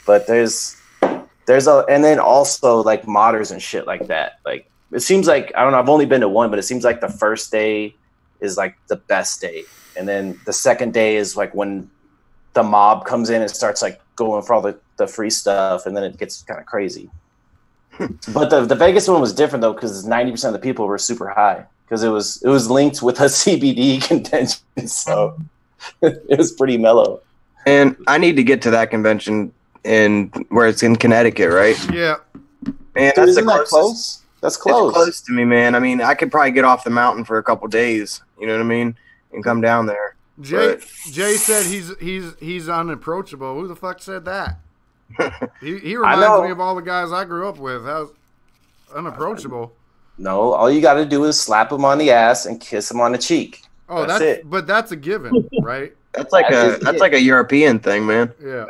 But there's and then also like modders and shit like that. Like, it seems like, I don't know, I've only been to one, but it seems like the first day is like the best day, and then the second day is like when the mob comes in and starts like going for all the free stuff, and then it gets kind of crazy. But the Vegas one was different though, because 90% of the people were super high because it was linked with a CBD convention, so it was pretty mellow. And I need to get to that convention where it's in Connecticut, right? Yeah. Man, Dude, that's the isn't that closest. close? That's close. It's close to me, man. I mean, I could probably get off the mountain for a couple days. You know what I mean? And come down there. Jay said he's unapproachable. Who the fuck said that? He reminds me of all the guys I grew up with. How's unapproachable? No, all you got to do is slap him on the ass and kiss him on the cheek. Oh, that's it. But that's a given, right? That's like a European thing, man. Yeah.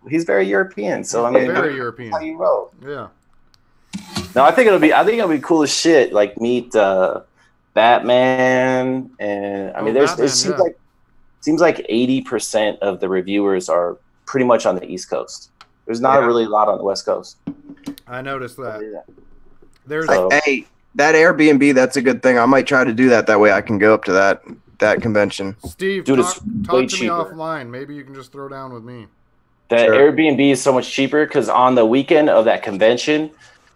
He's very European, so I mean, very European. That's how you roll. Yeah. No, I think it'll be cool as shit. Like, meet Batman, and I mean, it seems like 80% of the reviewers are pretty much on the East Coast. There's not really a lot on the West Coast. I noticed that. Hey, that Airbnb, that's a good thing. I might try to do that. That way I can go up to that convention. Steve, dude, talk to me offline. Maybe you can just throw down with me. The Airbnb is so much cheaper because on the weekend of that convention,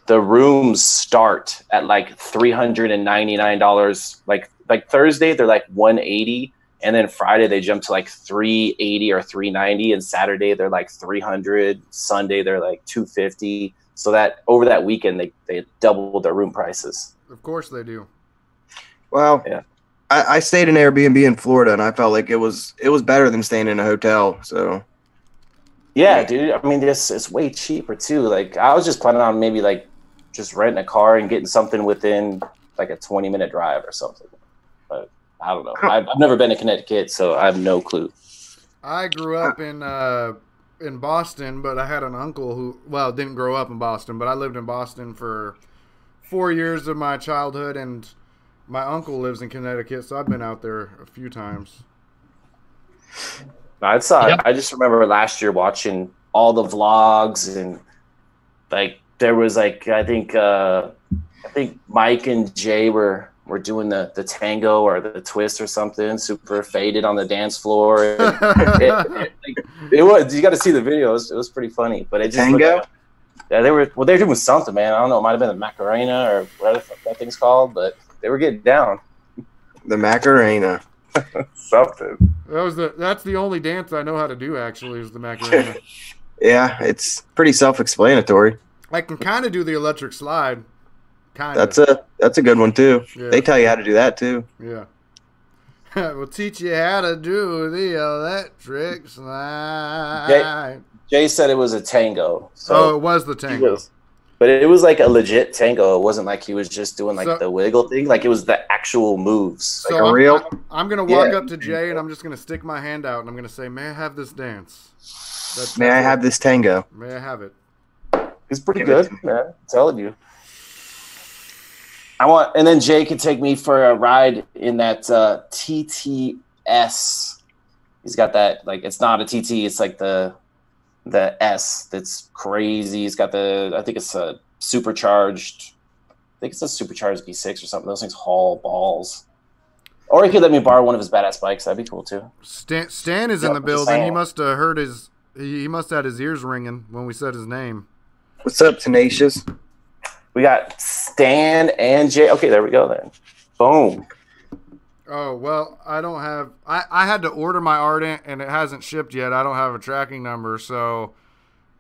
the rooms start at like $399. Like Thursday, they're like $180, and then Friday they jump to like $380 or $390, and Saturday they're like $300. Sunday they're like $250. So that over that weekend they doubled their room prices. Of course they do. Well, yeah. I stayed in Airbnb in Florida, and I felt like it was better than staying in a hotel. So, yeah, dude. I mean, it's way cheaper too. Like, I was just planning on maybe like just renting a car and getting something within like a 20-minute drive or something. But I don't know. I've never been to Connecticut, so I have no clue. I grew up in Boston, but I had an uncle who, well, didn't grow up in Boston, but I lived in Boston for 4 years of my childhood, and my uncle lives in Connecticut, so I've been out there a few times. I just remember last year watching all the vlogs, and like there was like I think Mike and Jay were doing the tango or the twist or something, super faded on the dance floor. It was, you got to see the videos. It was pretty funny, but it just tango. Yeah, they were doing something, man. I don't know. It might have been the Macarena or whatever that thing's called, but they were getting down. The Macarena. Something. That's the only dance I know how to do, actually, is the Macarena. Yeah, it's pretty self-explanatory. I can kind of do the electric slide. Kind of. That's a good one too. Yeah. They tell you how to do that too. Yeah. We'll teach you how to do the electric slide. Jay said it was a tango. So it was the tango. But it was like a legit tango. It wasn't like he was just doing like the wiggle thing. Like, it was the actual moves. So like I'm going to walk up to Jay, and I'm just going to stick my hand out, and I'm going to say, may I have this dance? May I have this tango? May I have it? It's pretty good, man. I'm telling you. And then Jay could take me for a ride in that TTS. He's got that, like, it's not a TT, it's like the S that's crazy. He's got I think it's a supercharged V6 or something. Those things haul balls. Or he could let me borrow one of his badass bikes. That'd be cool too. Stan is in the building. He must have heard he must have had his ears ringing when we said his name. What's up, Tenacious? We got Stan and Jay. Okay, there we go then. Boom. Oh, well, I don't have – I had to order my Ardent, and it hasn't shipped yet. I don't have a tracking number, so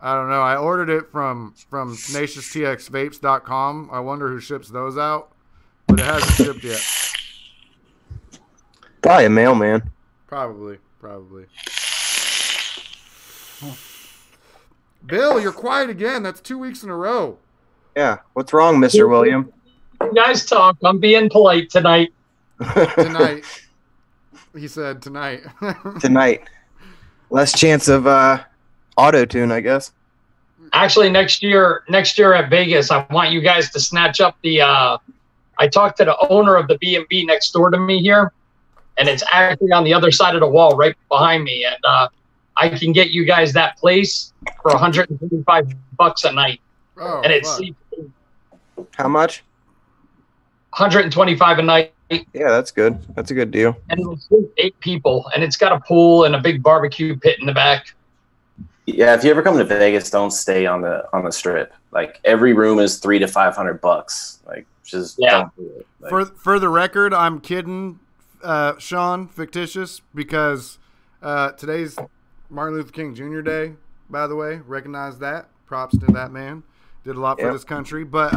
I don't know. I ordered it from TenaciousTXVapes.com. I wonder who ships those out, but it hasn't shipped yet. Probably a mailman. Probably. Bill, you're quiet again. That's 2 weeks in a row. Yeah. What's wrong, Mr. William? You guys talk. I'm being polite tonight. Tonight. He said tonight. Tonight. Less chance of auto-tune, I guess. Actually, next year at Vegas, I want you guys to snatch up the I talked to the owner of the B&B next door to me here, and it's actually on the other side of the wall right behind me. And I can get you guys that place for $125 a night. Oh, and it's how much? $125 a night. Yeah, that's good. That's a good deal. And it'll sleep 8 people, and it's got a pool and a big barbecue pit in the back. Yeah, if you ever come to Vegas, don't stay on the strip. Like every room is $300 to $500. Like just don't do it. Like, for the record, I'm kidding, Sean, fictitious, because today's Martin Luther King Jr. Day. By the way, recognize that. Props to that man. Did a lot for this country, but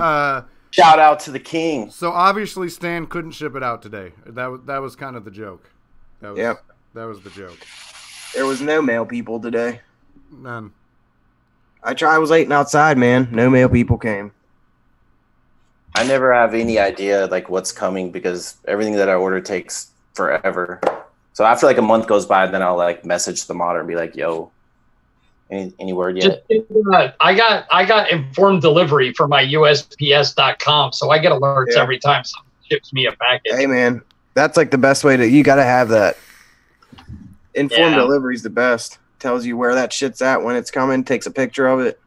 shout out to the king. So obviously Stan couldn't ship it out today. That was kind of the joke. That was the joke. There was no mail people today. None. I was waiting outside, man. No mail people came. I never have any idea like what's coming because everything that I order takes forever. So after like a month goes by, then I'll like message the modder and be like, "Yo, any word yet?" I got informed delivery for my USPS.com, so I get alerts every time someone ships me a package. Hey, man, that's like the best way to. You got to have that. Informed delivery is the best. Tells you where that shit's at when it's coming. Takes a picture of it.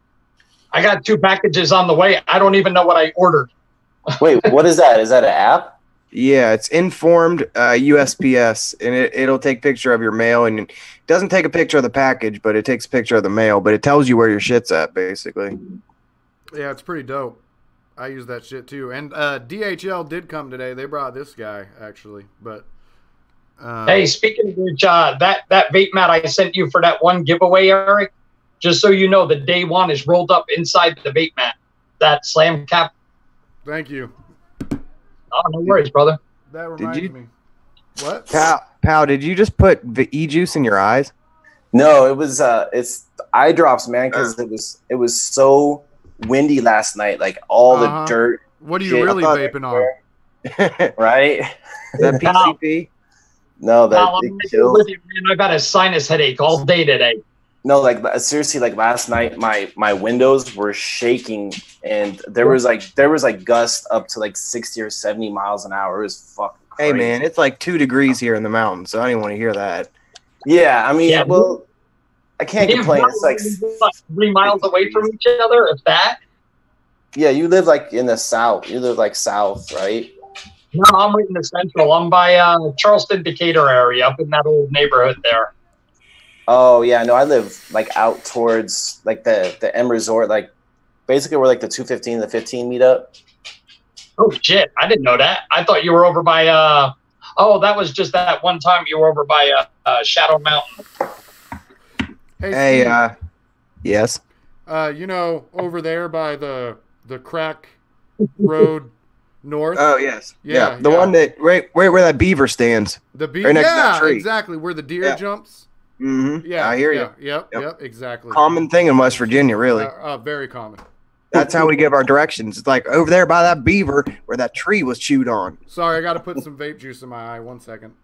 I got 2 packages on the way. I don't even know what I ordered. Wait, what is that? Is that an app? Yeah, it's Informed USPS, and it'll take picture of your mail, and it doesn't take a picture of the package, but it takes a picture of the mail, but it tells you where your shit's at, basically. Yeah, it's pretty dope. I use that shit too. And DHL did come today. They brought this guy actually, but. Hey, speaking of which, that vape mat I sent you for that one giveaway, Eric, just so you know, the day one is rolled up inside the vape mat. That slam cap. Thank you. Oh, no worries, brother. That reminds me. What? Pal, did you just put the e-juice in your eyes? No, it was it's eye drops, man, because it was so windy last night, like all the dirt. What are you really vaping on? Right? Is that PCP? No, that it kills. I've got a sinus headache all day today. No, like seriously, like last night, my windows were shaking, and there was like gusts up to like 60 or 70 miles an hour. It was fucking crazy. Hey man, it's like 2 degrees here in the mountains, so I didn't want to hear that. Yeah, I mean, well, I can't complain. It's like 3 miles away from each other, if that. Yeah, you live like in the south. You live like south, right? No, I'm right in the central. I'm by Charleston, Decatur area, up in that old neighborhood there. Oh yeah, no, I live like out towards like the M Resort, like basically where like the 215 and the 15 meet up. Oh shit, I didn't know that. I thought you were over by that was just that one time you were over by Shadow Mountain. Hey, yes. You know, over there by the crack road north. Oh yes, yeah. The one that right where that beaver stands. The beaver, next to that tree. Exactly where the deer jumps. Mm-hmm. Yeah, I hear you. Yep, exactly. Common thing in West Virginia, really. Very common. That's how we give our directions. It's like over there by that beaver where that tree was chewed on. Sorry, I got to put some vape juice in my eye. 1 second.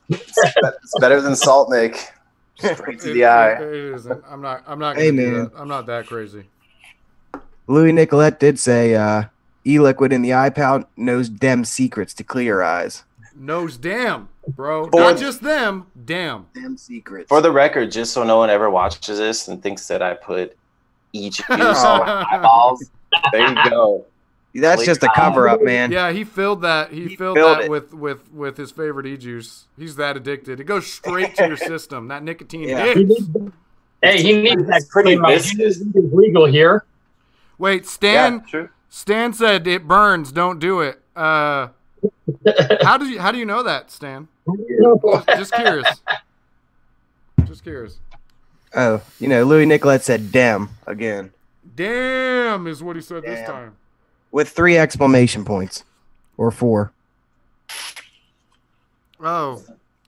It's better than Salt Nick. Straight to the eye. It isn't. I'm not gonna do that. I'm not that crazy. Louis Nicolette did say e-liquid in the eye pouch knows dem secrets to clear eyes. Knows damn, bro. Not just them. Damn. Damn secrets. For the record, just so no one ever watches this and thinks that I put e-juice on my eyeballs. There you go. That's just a cover-up, man. Yeah, he filled that. He filled that with his favorite e-juice. He's that addicted. It goes straight to your system. That nicotine hits. Hey, he needs that pretty clean. It's legal here. Wait, Stan. Yeah, true. Stan said it burns. Don't do it. How do you know that, Stan? Just curious. Just curious. Oh, Louis Nicolette said "damn" again. Damn is what he said this time. With 3 exclamation points. Or 4. Oh,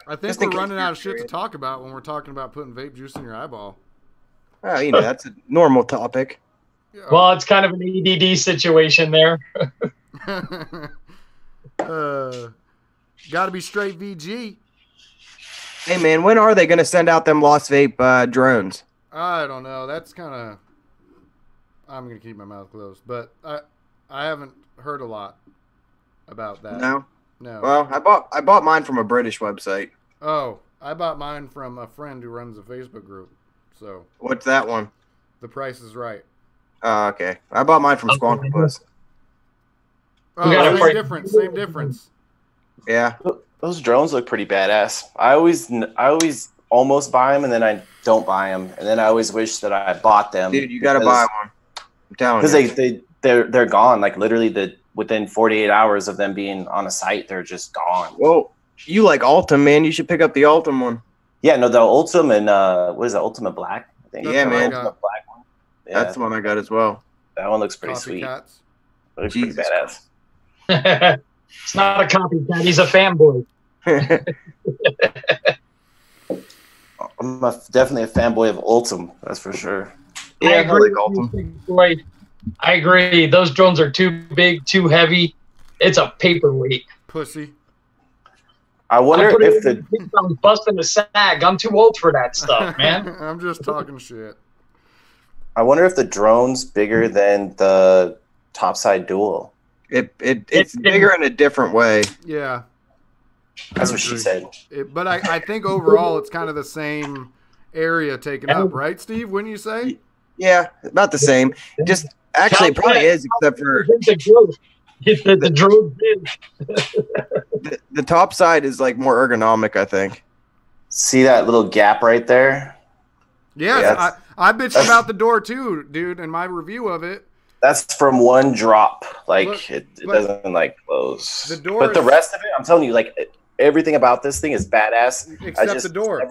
I think Just in we're case running you're out of shit to curious. talk about when we're talking about putting vape juice in your eyeball. Oh, that's a normal topic. Well, it's kind of an ADD situation there. Gotta be straight VG. Hey, man, when are they going to send out them Lost Vape drones? I don't know. That's kind of. I'm gonna keep my mouth closed, but I haven't heard a lot about that. No. No. Well, I bought mine from a British website. Oh, I bought mine from a friend who runs a Facebook group. So What's that one? The Price is Right. Oh, okay. I bought mine from Squonkapuss. Oh, got it. same difference. Yeah. Those drones look pretty badass. I always almost buy them, and then I don't buy them, and then I always wish that I bought them. Dude, you got to buy one. I'm telling you. Because they're gone. Like literally within 48 hours of them being on a site, they're just gone. Well, you like Ultim, man. You should pick up the Ultim one. Yeah, no, the Ultim and what is it, Ultimate Black? I think. Yeah, man. Ultimate Black one. Yeah, That's the one I got as well. that one looks pretty sweet. Copycats. It looks pretty Jesus. badass. It's not a copycat. He's a fanboy. I'm definitely a fanboy of Ultim, that's for sure. Yeah, I I agree. like Ultim. Boy, I agree. Those drones are too big, too heavy. It's a paperweight. Pussy. I wonder if I'm busting a sag. I'm too old for that stuff, man. I'm just talking shit. I wonder if the drone's bigger than the topside dual. It's bigger in a different way. Yeah. That's what she said. But I think overall it's kind of the same area taken up, right, Steve? Wouldn't you say? Yeah, about the same. Just actually, it probably is, except for the drone did. the top side is like more ergonomic, I think. See that little gap right there? Yes, Yeah, I bitched about the door too, dude, in my review of it. That's from one drop. Like Look, it but doesn't like close. the door but the is- rest of it, I'm telling you, like everything about this thing is badass. Except the door.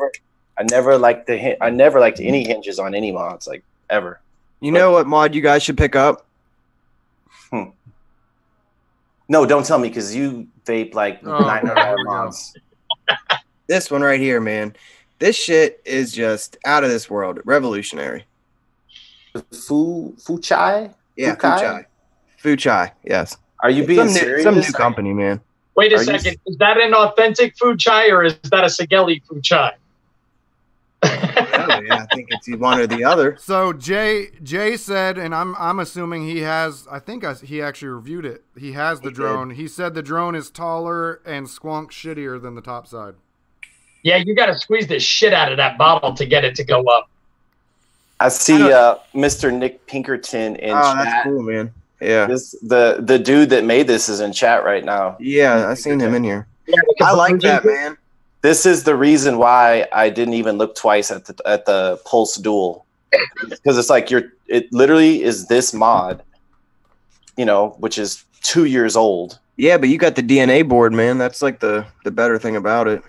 I never liked any hinges on any mods, like ever. You know what mod you guys should pick up? No, don't tell me because you vape like Oh, $900 here we go. mods. This one right here, man. This shit is just out of this world. Revolutionary. Fuchai? Yeah, Fukai? Fuchai, yes. Are you being serious? Some new company, man. Wait a Are you- second. Is that an authentic food chai or is that a Sigeli food chai? Oh, yeah, I think it's one or the other. So Jay said, and I'm assuming he has. I think he actually reviewed it. He has the drone. He said the drone is taller and squonk shittier than the top side. Yeah, you got to squeeze the shit out of that bottle to get it to go up. I see Mr. Nick Pinkerton in Oh, chat. that's cool, man. Yeah. The dude that made this is in chat right now. Yeah, I seen him in here. Yeah, I like that, man. This is the reason why I didn't even look twice at the Pulse Duel, because it's like it literally is this mod, which is 2 years old. Yeah, but you got the DNA board, man. That's like the better thing about it.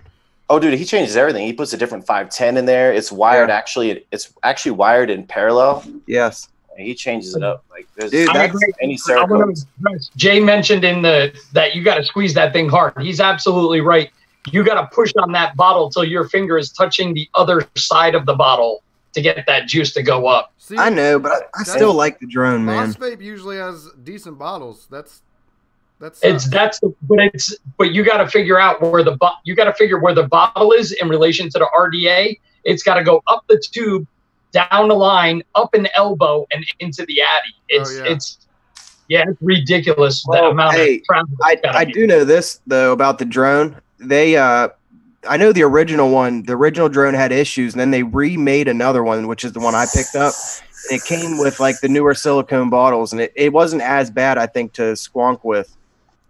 Oh, dude, he changes everything. He puts a different 510 in there. It's wired it's actually wired in parallel. Yes. He changes it up. Like there's Dude, I that's agree. any I wanna circles. address- Jay mentioned that you got to squeeze that thing hard. He's absolutely right. You got to push on that bottle till your finger is touching the other side of the bottle to get that juice to go up. See, I know, but I still like the drone, man. Boss Vape usually has decent bottles. That's But you got to figure out where the bottle is in relation to the RDA. It's got to go up the tube, down the line, up an elbow, and into the addy. It's ridiculous the amount of travel. I do know this though about the drone. They I know the original one, the original drone had issues, and then they remade another one, which is the one I picked up. And it came with like the newer silicone bottles, and it wasn't as bad, I think, to squonk with.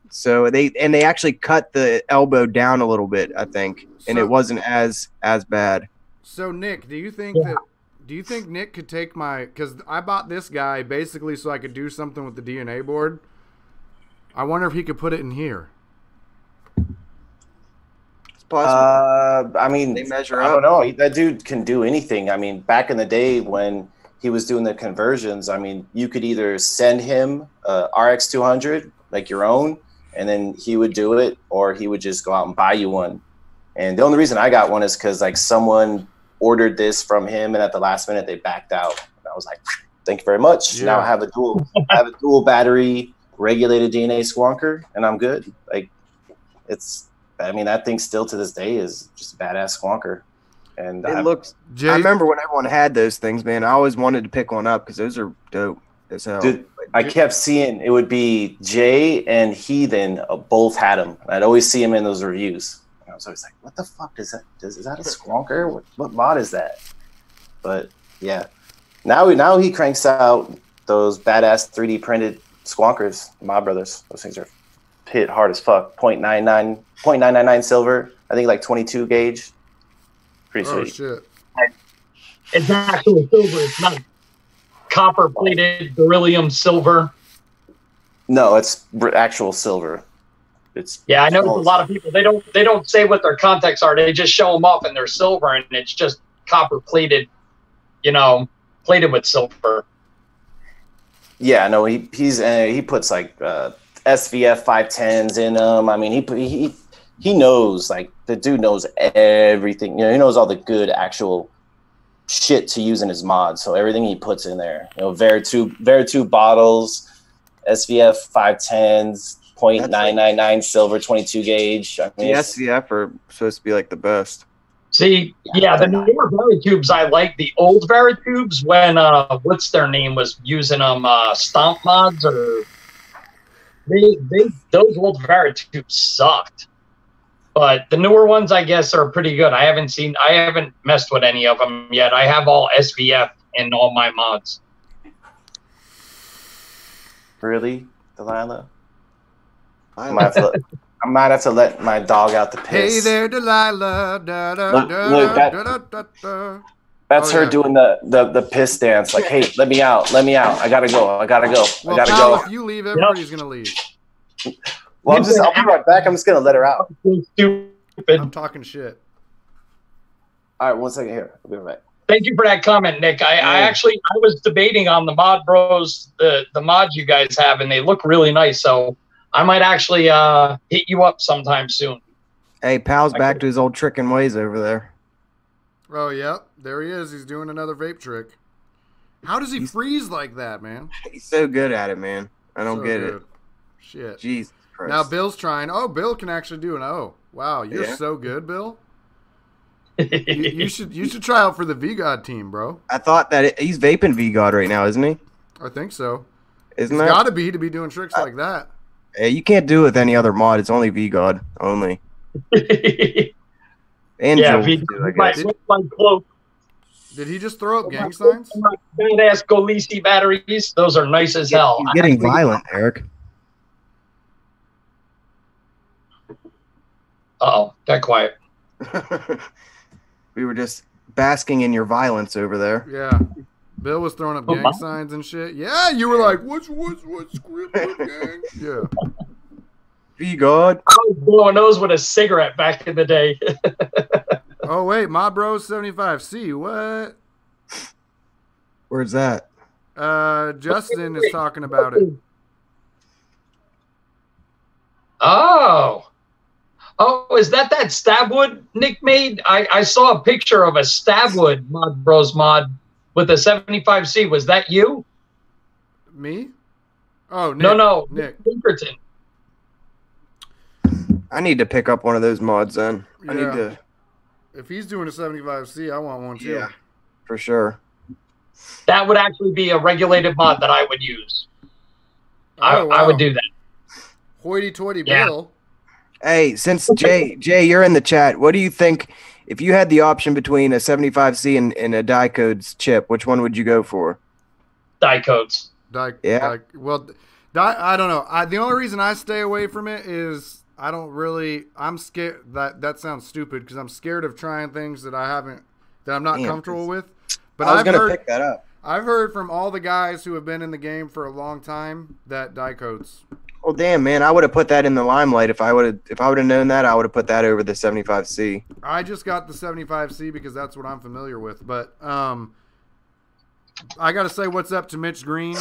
So they actually cut the elbow down a little bit, I think, and it wasn't as bad. So Nick, do you think Do you think Nick could take my? Because I bought this guy basically so I could do something with the DNA board. I wonder if he could put it in here. It's possible. I mean, They measure I up. don't know. That dude can do anything. I mean, back in the day when he was doing the conversions, I mean, you could either send him a RX200, like your own, and then he would do it, or he would just go out and buy you one. And the only reason I got one is because like someone ordered this from him, and at the last minute they backed out. And I was like, thank you very much. Yeah. Now I have a dual battery regulated DNA squonker, and I'm good. Like I mean, that thing still to this day is just a badass squonker. And It looks. Jay, I remember when everyone had those things, man. I always wanted to pick one up because those are dope as hell. dude, I kept seeing it would be Jay and Heathen both had them. I'd always see him in those reviews. And I was always like, what the fuck is that? Is that a squonker? What mod is that? But yeah, now he cranks out those badass 3D printed squonkers. My brothers, those things are hit hard as fuck. 0.999 silver. I think like 22 gauge. Pretty oh sweet. shit! It's actual silver. It's not copper plated beryllium silver. No, it's actual silver. It's Yeah, I know a lot of people. They don't say what their contacts are. They just show them off and they're silver, and it's just copper plated. You know, plated with silver. Yeah, no, he puts like SVF 510s in them. I mean, he knows, like, the dude knows everything. You know, he knows all the good actual shit to use in his mod. So everything he puts in there, you know, Veritube bottles, SVF 510s, 0.999 silver, 22 gauge. I mean, The SCF are supposed to be like the best. See, yeah, the newer Veritubes I like. The old Veritubes when what's their name was using them, Stomp mods, or those old Veritubes sucked. But the newer ones, I guess, are pretty good. I haven't messed with any of them yet. I have all SVF in all my mods. really, Delilah? I might have to let my dog out the piss. Hey there, Delilah. Da, da, Look, da, look, that- da, da, da. That's Oh, her yeah. doing the piss dance. Like, hey, let me out. I gotta go. Well, I pal, gotta go. if you leave, everybody's gonna leave. Well, I'll be right back. I'm just gonna let her out. Stupid. I'm talking shit. All right, 1 second here. I'll be right back. Thank you for that comment, Nick. I was debating on the Mod Bros, the mods you guys have, and they look really nice. So I might actually hit you up sometime soon. Hey, Pal's back to his old tricking ways over there. Oh, yep. There he is. He's doing another vape trick. How does he freeze like that, man? He's so good at it, man. I don't So get good. it. Shit. Jesus Christ. Now Bill's trying. Oh, Bill can actually do an O. Wow, you're Yeah. so good, Bill. You should try out for the VGod team, bro. I thought that he's vaping VGod right now, isn't he? I think so. Isn't He's that? got to be doing tricks like that. Hey, you can't do it with any other mod. It's only VGod only. And Yeah, Jules, V- too, I my, guess. my cloak. Did he just throw up gang signs? My badass Golisi batteries. Those are nice as hell. He's getting violent, Eric. Uh-oh, got quiet. We were just basking in your violence over there. Yeah. Bill was throwing up gang signs and shit. Yeah, you were like, what's script gang? Yeah. VGod. I was blowing those with a cigarette back in the day. Oh wait, my bro 75C. What? Where's that? Justin is talking about it. Oh, is that Stabwood Nick made? I saw a picture of a Stabwood Mod Bros mod with a 75C. Was that you? Me? Oh, Nick. No, Nick. Pinkerton. I need to pick up one of those mods then. I need Yeah. to. If he's doing a 75C, I want one too. Yeah, for sure. That would actually be a regulated mod that I would use. I wow. would do that. Hoity-toity Yeah. Bill. Hey, since Jay, you're in the chat. What do you think if you had the option between a 75C and a Dicodes chip? Which one would you go for? Die codes. Yeah. I don't know. The only reason I stay away from it is I'm scared that sounds stupid because I'm scared of trying things that I'm not Damn, comfortable with. But I was going to pick that up. I've heard from all the guys who have been in the game for a long time that Dicodes. Well, damn, man, I would have put that in the limelight if I would have known that. I would have put that over the 75C. I just got the 75C because that's what I'm familiar with. But I got to say what's up to Mitch Green.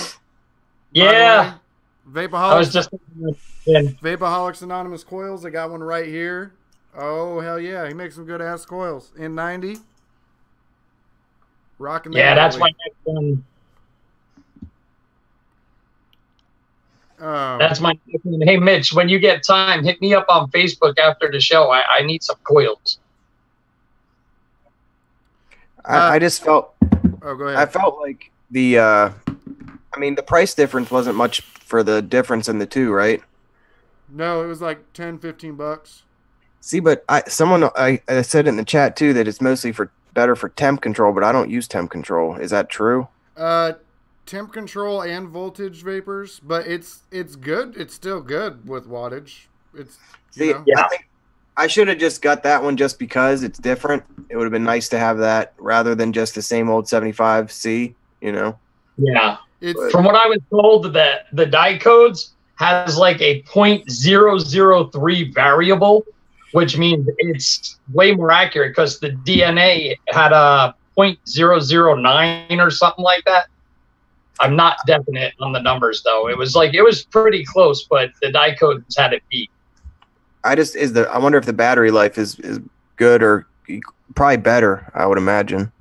Yeah. Vapaholics. I was just Vapaholics Anonymous coils. I got one right here. Oh, hell yeah. He makes some good ass coils. N90. Rocking. Yeah, that's my next one. That's my next one. Hey, Mitch, when you get time, hit me up on Facebook after the show. I need some coils. I just felt. Oh, go ahead. I felt like the price difference wasn't much for the difference in the two, right? No, it was like $10-15. See, but I said in the chat too that it's mostly better for temp control, but I don't use temp control. Is that true? Temp control and voltage vapors, but it's good. It's still good with wattage. Yeah. I think I should have just got that one just because it's different. It would have been nice to have that rather than just the same old 75C, you know? Yeah. From what I was told, that the Dicodes has like a 0.003 variable, which means it's way more accurate because the DNA had a 0.009 or something like that. I'm not definite on the numbers though. It was pretty close, but the Dicodes had it beat. I wonder if the battery life is good or probably better, I would imagine.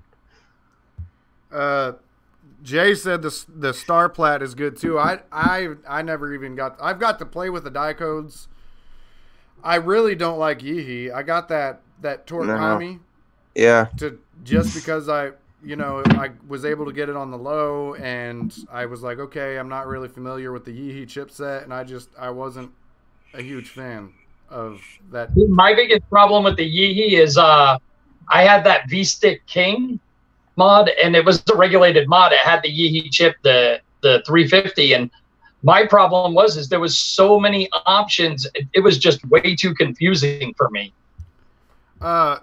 Jay said the Star Plat is good too. I never even I've got to play with the Dicodes. I really don't like Yeehee. I got that Torikami. No. Yeah. Just because I was able to get it on the low, and I was like, okay, I'm not really familiar with the Yeehee chipset, and I wasn't a huge fan of that. My biggest problem with the Yeehee is I had that V-Stick King mod, and it was the regulated mod. It had the Yeehee chip, the 350, and my problem was there was so many options. It was just way too confusing for me.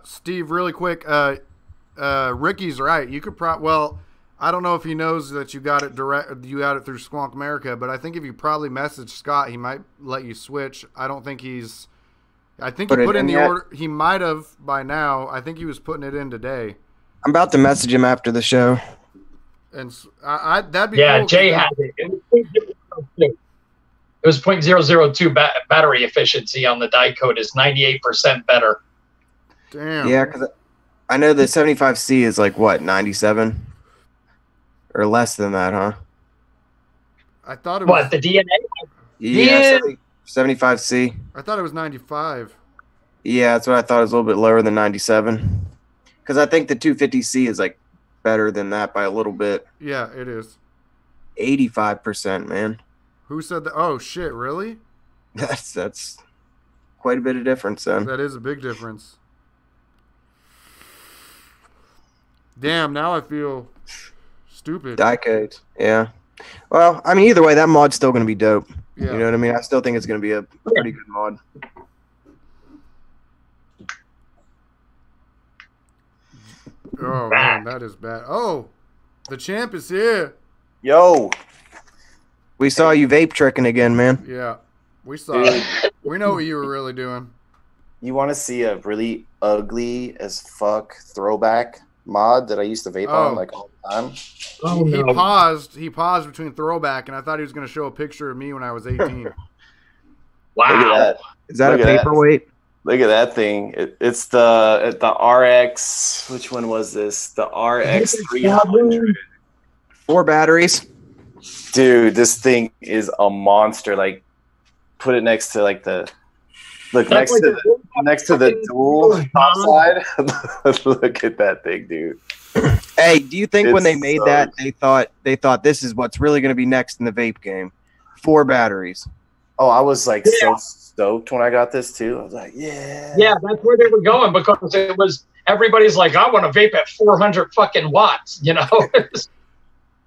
Steve, really quick, Ricky's right. You could I don't know if he knows that you got it through Squonk America, but I think if you probably message Scott, he might let you switch. I don't think I think he put in the order. He might have by now. I think he was putting it in today. I'm about to message him after the show. And that'd be cool. Jay had it. It was 0.002 battery efficiency on the Dicode is 98% better. Damn. Yeah, because I know the 75C is like what, 97 or less than that, huh? I thought it was the DNA. Yeah, 75C. I thought it was 95. Yeah, that's what I thought. It was a little bit lower than 97. Because I think the 250C is like better than that by a little bit. Yeah, it is. 85%, man. Who said that? Oh shit! Really? That's quite a bit of difference, then. That is a big difference. Damn! Now I feel stupid. Dicodes, yeah. Well, I mean, either way, that mod's still going to be dope. Yeah. You know what I mean? I still think it's going to be a pretty good mod. Oh man, that is bad. Oh, the champ is here. Yo. We saw you vape tricking again, man. Yeah, we saw it. We know what you were really doing. You want to see a really ugly as fuck throwback mod that I used to vape on like all the time? Oh, He no. paused between throwback, and I thought he was going to show a picture of me when I was 18. Wow. Look at that. Is that Look a at that. paperweight? Look at that thing. It's the RX. Which one was this? The RX 300. 4 batteries. Dude, this thing is a monster. Like, put it next to like the next to the dual top side. Look at that thing, dude. Hey, do you think when they It's made so- that they thought this is what's really going to be next in the vape game? 4 batteries. Oh, I was like so stoked when I got this too. I was like, yeah. Yeah, that's where they were going because it was everybody's like, I want to vape at 400 fucking watts, you know?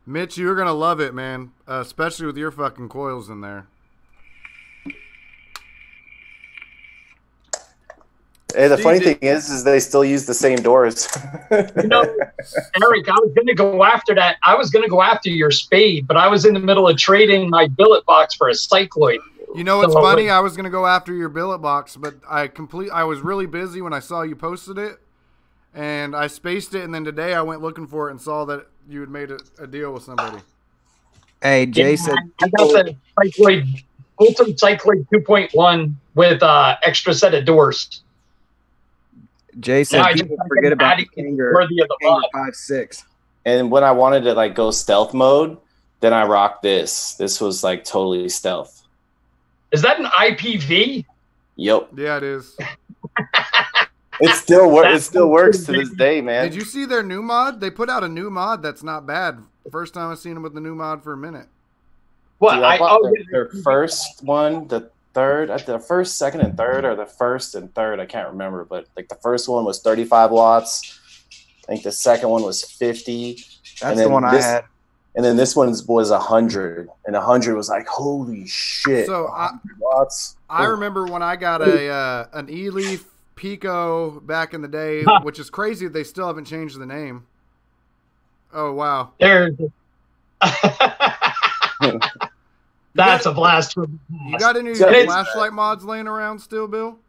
Mitch, you're going to love it, man, especially with your fucking coils in there. Hey, the funny Steve, thing is they still use the same doors. You know, Eric, I was going to go after that. I was going to go after your spade, but I was in the middle of trading my billet box for a cycloid. you know what's So, funny? I was gonna go after your billet box, but I was really busy when I saw you posted it, and I spaced it. And then today I went looking for it and saw that you had made a deal with somebody. Hey, Jay Yeah, said I got the cycloid, Ultim Cycloid 2.1 with extra set of doors. Jay said Now I just people gotta forget get about the Maddie Kanger, worthy of the Kanger mob. 5.6. And when I wanted to like go stealth mode, then I rocked this. This was like totally stealth. Is that an IPV? Yep. Yeah, it is. It still works. It still works to this day, man. Did you see their new mod? They put out a new mod that's not bad. First time I've seen them with the new mod for a minute. What? Dude, I bought yeah. their first one, the third, the first, second, and third, or the first and third. I can't remember, but like the first one was 35 watts. I think the second one was 50. That's the one I had. And then this one was 100, and 100 was like, holy shit! So 100 watts. I remember when I got an E-Leaf Pico back in the day, which is crazy that they still haven't changed the name. Oh wow! There's. That's a blast from the You past. got any Yeah, flashlight mods laying around still, Bill?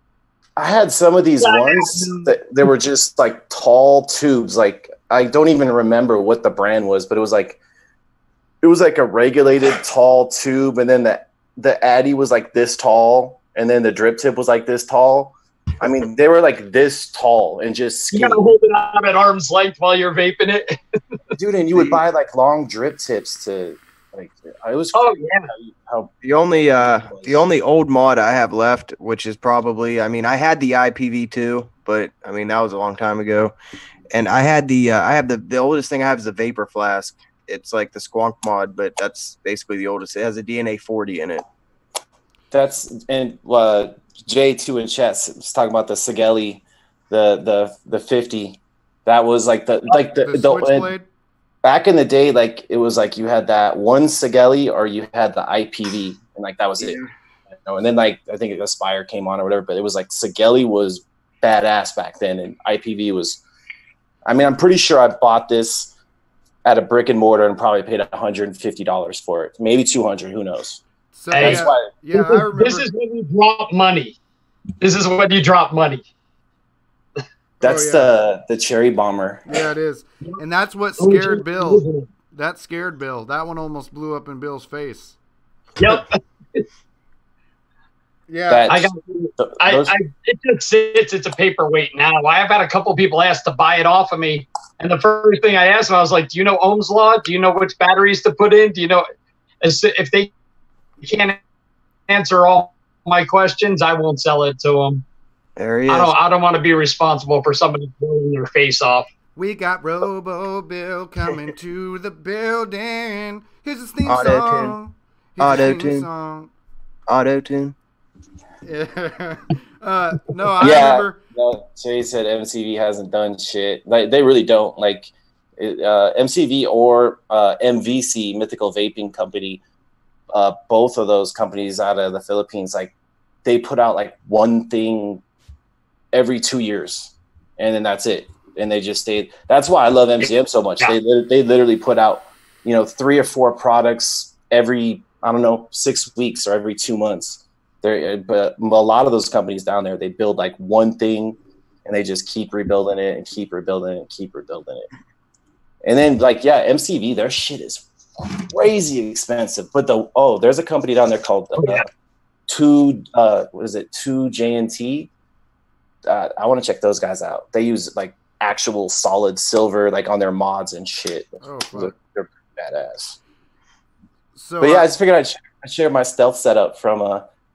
I had some of these ones that they were just like tall tubes. Like I don't even remember what the brand was, but it was like a regulated tall tube, and then the Addy was like this tall, and then the drip tip was like this tall. I mean, they were like this tall and just skinny. You gotta hold it out at arm's length while you're vaping it. Dude, and you would buy like long drip tips to like. It was. Oh crazy yeah. How The only old mod I have left, which is probably, I mean, I had the IPv2, but I mean that was a long time ago, and I had the oldest thing I have is a vapor flask. It's like the Squonk mod, but that's basically the oldest. It has a DNA 40 in it. That's and Jay too in chat was talking about the Sigelli, the 50. That was like the Switchblade. back in the day, like it was like you had that one Sigelli or you had the IPV, and like that was it. You know, and then like I think Aspire came on or whatever, but it was like Sigelli was badass back then, and IPV was. I mean, I'm pretty sure I bought this at a brick and mortar and probably paid $150 for it, maybe 200. Who knows? So Hey, That's why. yeah, I remember. This is when you drop money. This is when you drop money. That's the cherry bomber. Yeah, it is, and that's what scared Bill. That scared Bill. That one almost blew up in Bill's face. Yep. Yeah, It just sits. It's a paperweight now. I have had a couple people ask to buy it off of me, and the first thing I asked them, I was like, "Do you know Ohm's law? Do you know which batteries to put in? Do you know?" If they can't answer all my questions, I won't sell it to them. There he is. I don't want to be responsible for somebody blowing their face off. we got Robo Bill coming to the building. Here's his theme Auto-tune. song. Here's his theme Auto-tune. song. Auto-tune. Yeah. No, I remember. No, Jay said MCV hasn't done shit. Like they really don't. Like MCV or MVC, Mythical Vaping Company, both of those companies out of the Philippines, like they put out like one thing every 2 years, and then that's it. And they just stayed. That's why I love MCM so much. Yeah. They literally put out 3 or 4 products every 6 weeks or every 2 months. But a lot of those companies down there, they build like one thing, and they just keep rebuilding it and keep rebuilding it and keep rebuilding it. And then MCV, their shit is crazy expensive. But there's a company down there called 2JNT. I want to check those guys out. They use like actual solid silver like on their mods and shit. Oh, fuck. They're badass. So, But yeah, I just figured I'd share my stealth setup from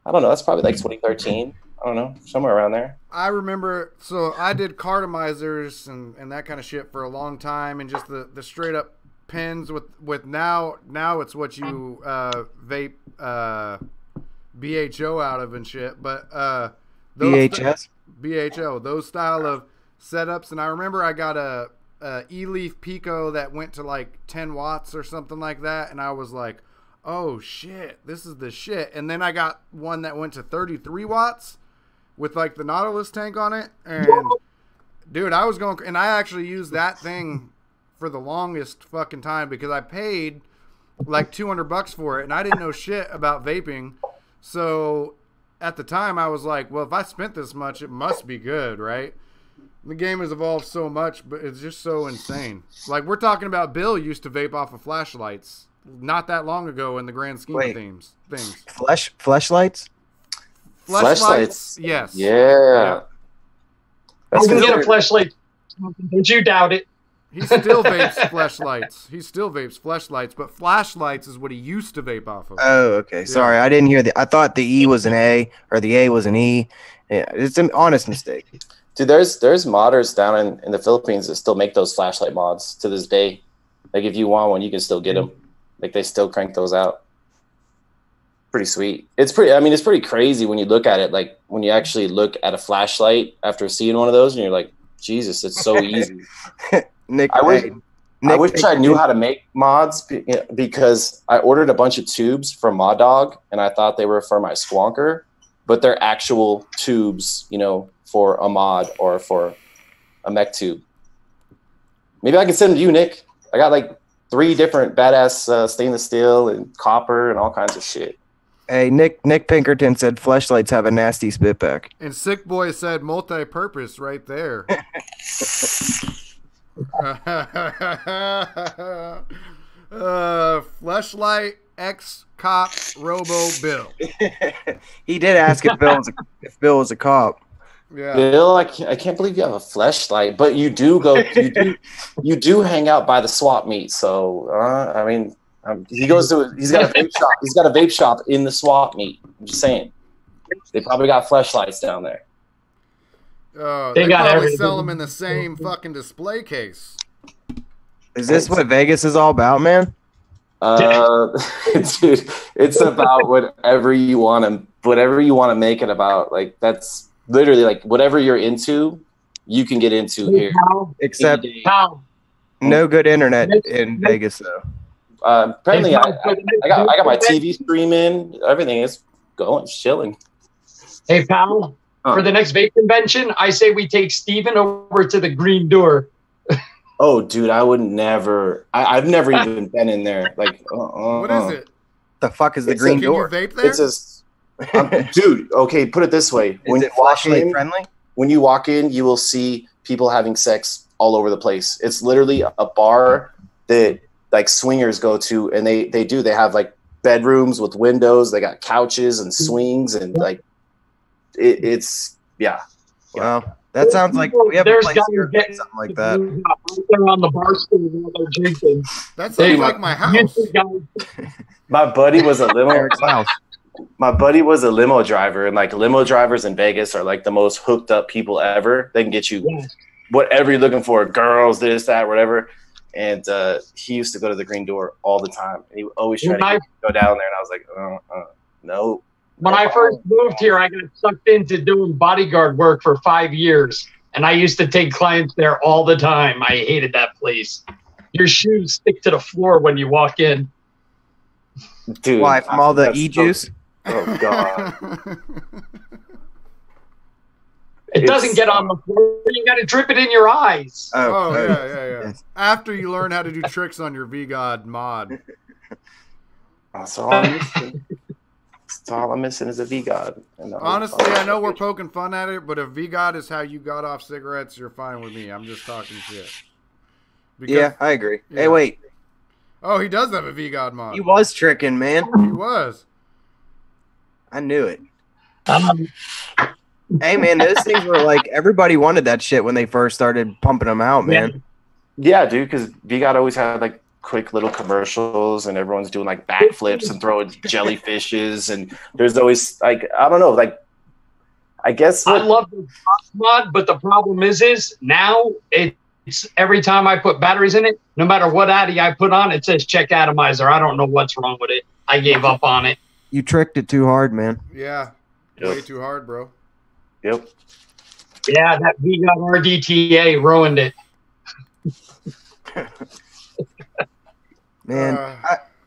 I don't know, that's probably like 2013. I don't know, somewhere around there. I remember, so I did cartomizers and that kind of shit for a long time, and just the straight up pens with now it's what you vape BHO out of and shit, but VHS? BHO, those style of setups. And I remember I got a E-Leaf Pico that went to like 10 watts or something like that, and I was like, oh shit, this is the shit. And then I got one that went to 33 watts, with like the Nautilus tank on it, and dude, I was going, and I actually used that thing for the longest fucking time because I paid like $200 for it, and I didn't know shit about vaping. So at the time, I was like, well, if I spent this much, it must be good, right? The game has evolved so much, but it's just so insane. Like, we're talking about Bill used to vape off of flashlights not that long ago in the grand scheme of things. Flashlights? Flashlights? Yes. Yeah. I can get a flashlight. Don't you doubt it. He still vapes flashlights. He still vapes flashlights, but flashlights is what he used to vape off of. Oh, okay. Yeah. Sorry, I didn't hear I thought the E was an A or the A was an E. Yeah, it's an honest mistake. Dude, there's modders down in the Philippines that still make those flashlight mods to this day. Like, if you want one, you can still get them. Like, they still crank those out. Pretty sweet. It's pretty crazy when you look at it. Like, when you actually look at a flashlight after seeing one of those, and you're like, Jesus, it's so easy. Nick, I wish I knew how to make mods because I ordered a bunch of tubes from Mod Dog, and I thought they were for my squonker, but they're actual tubes, for a mod or for a mech tube. Maybe I can send them to you, Nick. I got like 3 different badass stainless steel and copper and all kinds of shit. Hey, Nick Pinkerton said flashlights have a nasty spitback. And Sick Boy said multi-purpose right there. Fleshlight X Cop Robo Bill. He did ask if Bill was a cop. Yeah. Bill, I can't believe you have a fleshlight, but you do you do hang out by the swap meet. So he's got a vape shop. He's got a vape shop in the swap meet. I'm just saying, they probably got fleshlights down there. They probably sell them in the same fucking display case. Is this what Vegas is all about, man? Dude, it's about whatever you want to make it about. Like, that's literally like whatever you're into, you can get into here. Except no good internet in Vegas, though. Apparently, I got my TV streaming. Everything is going, chilling. Hey, pal. For the next vape convention, I say we take Steven over to the Green Door. Oh, dude, I would never. I've never even been in there. Like, what is it? The fuck is the Green Door? Can you vape there? It's just, dude. Okay, put it this way: when you walk in, friendly? When you walk in, you will see people having sex all over the place. It's literally a bar that like swingers go to, and they have like bedrooms with windows. They got couches and swings and like. It's yeah. Wow, that sounds like we have a place here, something like that. They're on the bar stool while they're drinking. That sounds like my house. My buddy was a limo. My buddy was a limo driver, and like limo drivers in Vegas are like the most hooked up people ever. They can get you whatever you're looking for, girls, this, that, whatever. And he used to go to the Green Door all the time, and he would always try to go down there. And I was like, no. When I first moved here, I got sucked into doing bodyguard work for 5 years, and I used to take clients there all the time. I hated that place. Your shoes stick to the floor when you walk in. Dude, why? From all the e-juice? Oh, God. It doesn't get on the floor. You got to drip it in your eyes. Oh yeah. After you learn how to do tricks on your VGod mod. That's all I'm missing. That's all I'm missing is a VGod. Honestly, I know we're poking fun at it, but if VGod is how you got off cigarettes, you're fine with me. I'm just talking shit. Yeah, I agree. Yeah. Hey, wait. Oh, he does have a VGod mod. He was tricking, man. He was. I knew it. Hey, man, those things were like, everybody wanted that shit when they first started pumping them out, man. Yeah, dude, because VGod always had like quick little commercials and everyone's doing like backflips and throwing jellyfishes, and there's always like, I don't know, like, I guess I love the mod, but the problem is now it's every time I put batteries in it, no matter what addy I put on, it says check atomizer. I don't know what's wrong with it. I gave up on it. You tricked it too hard, man. Yeah, way too hard, bro. Yep. Yeah, that VGod RDTA ruined it. Man,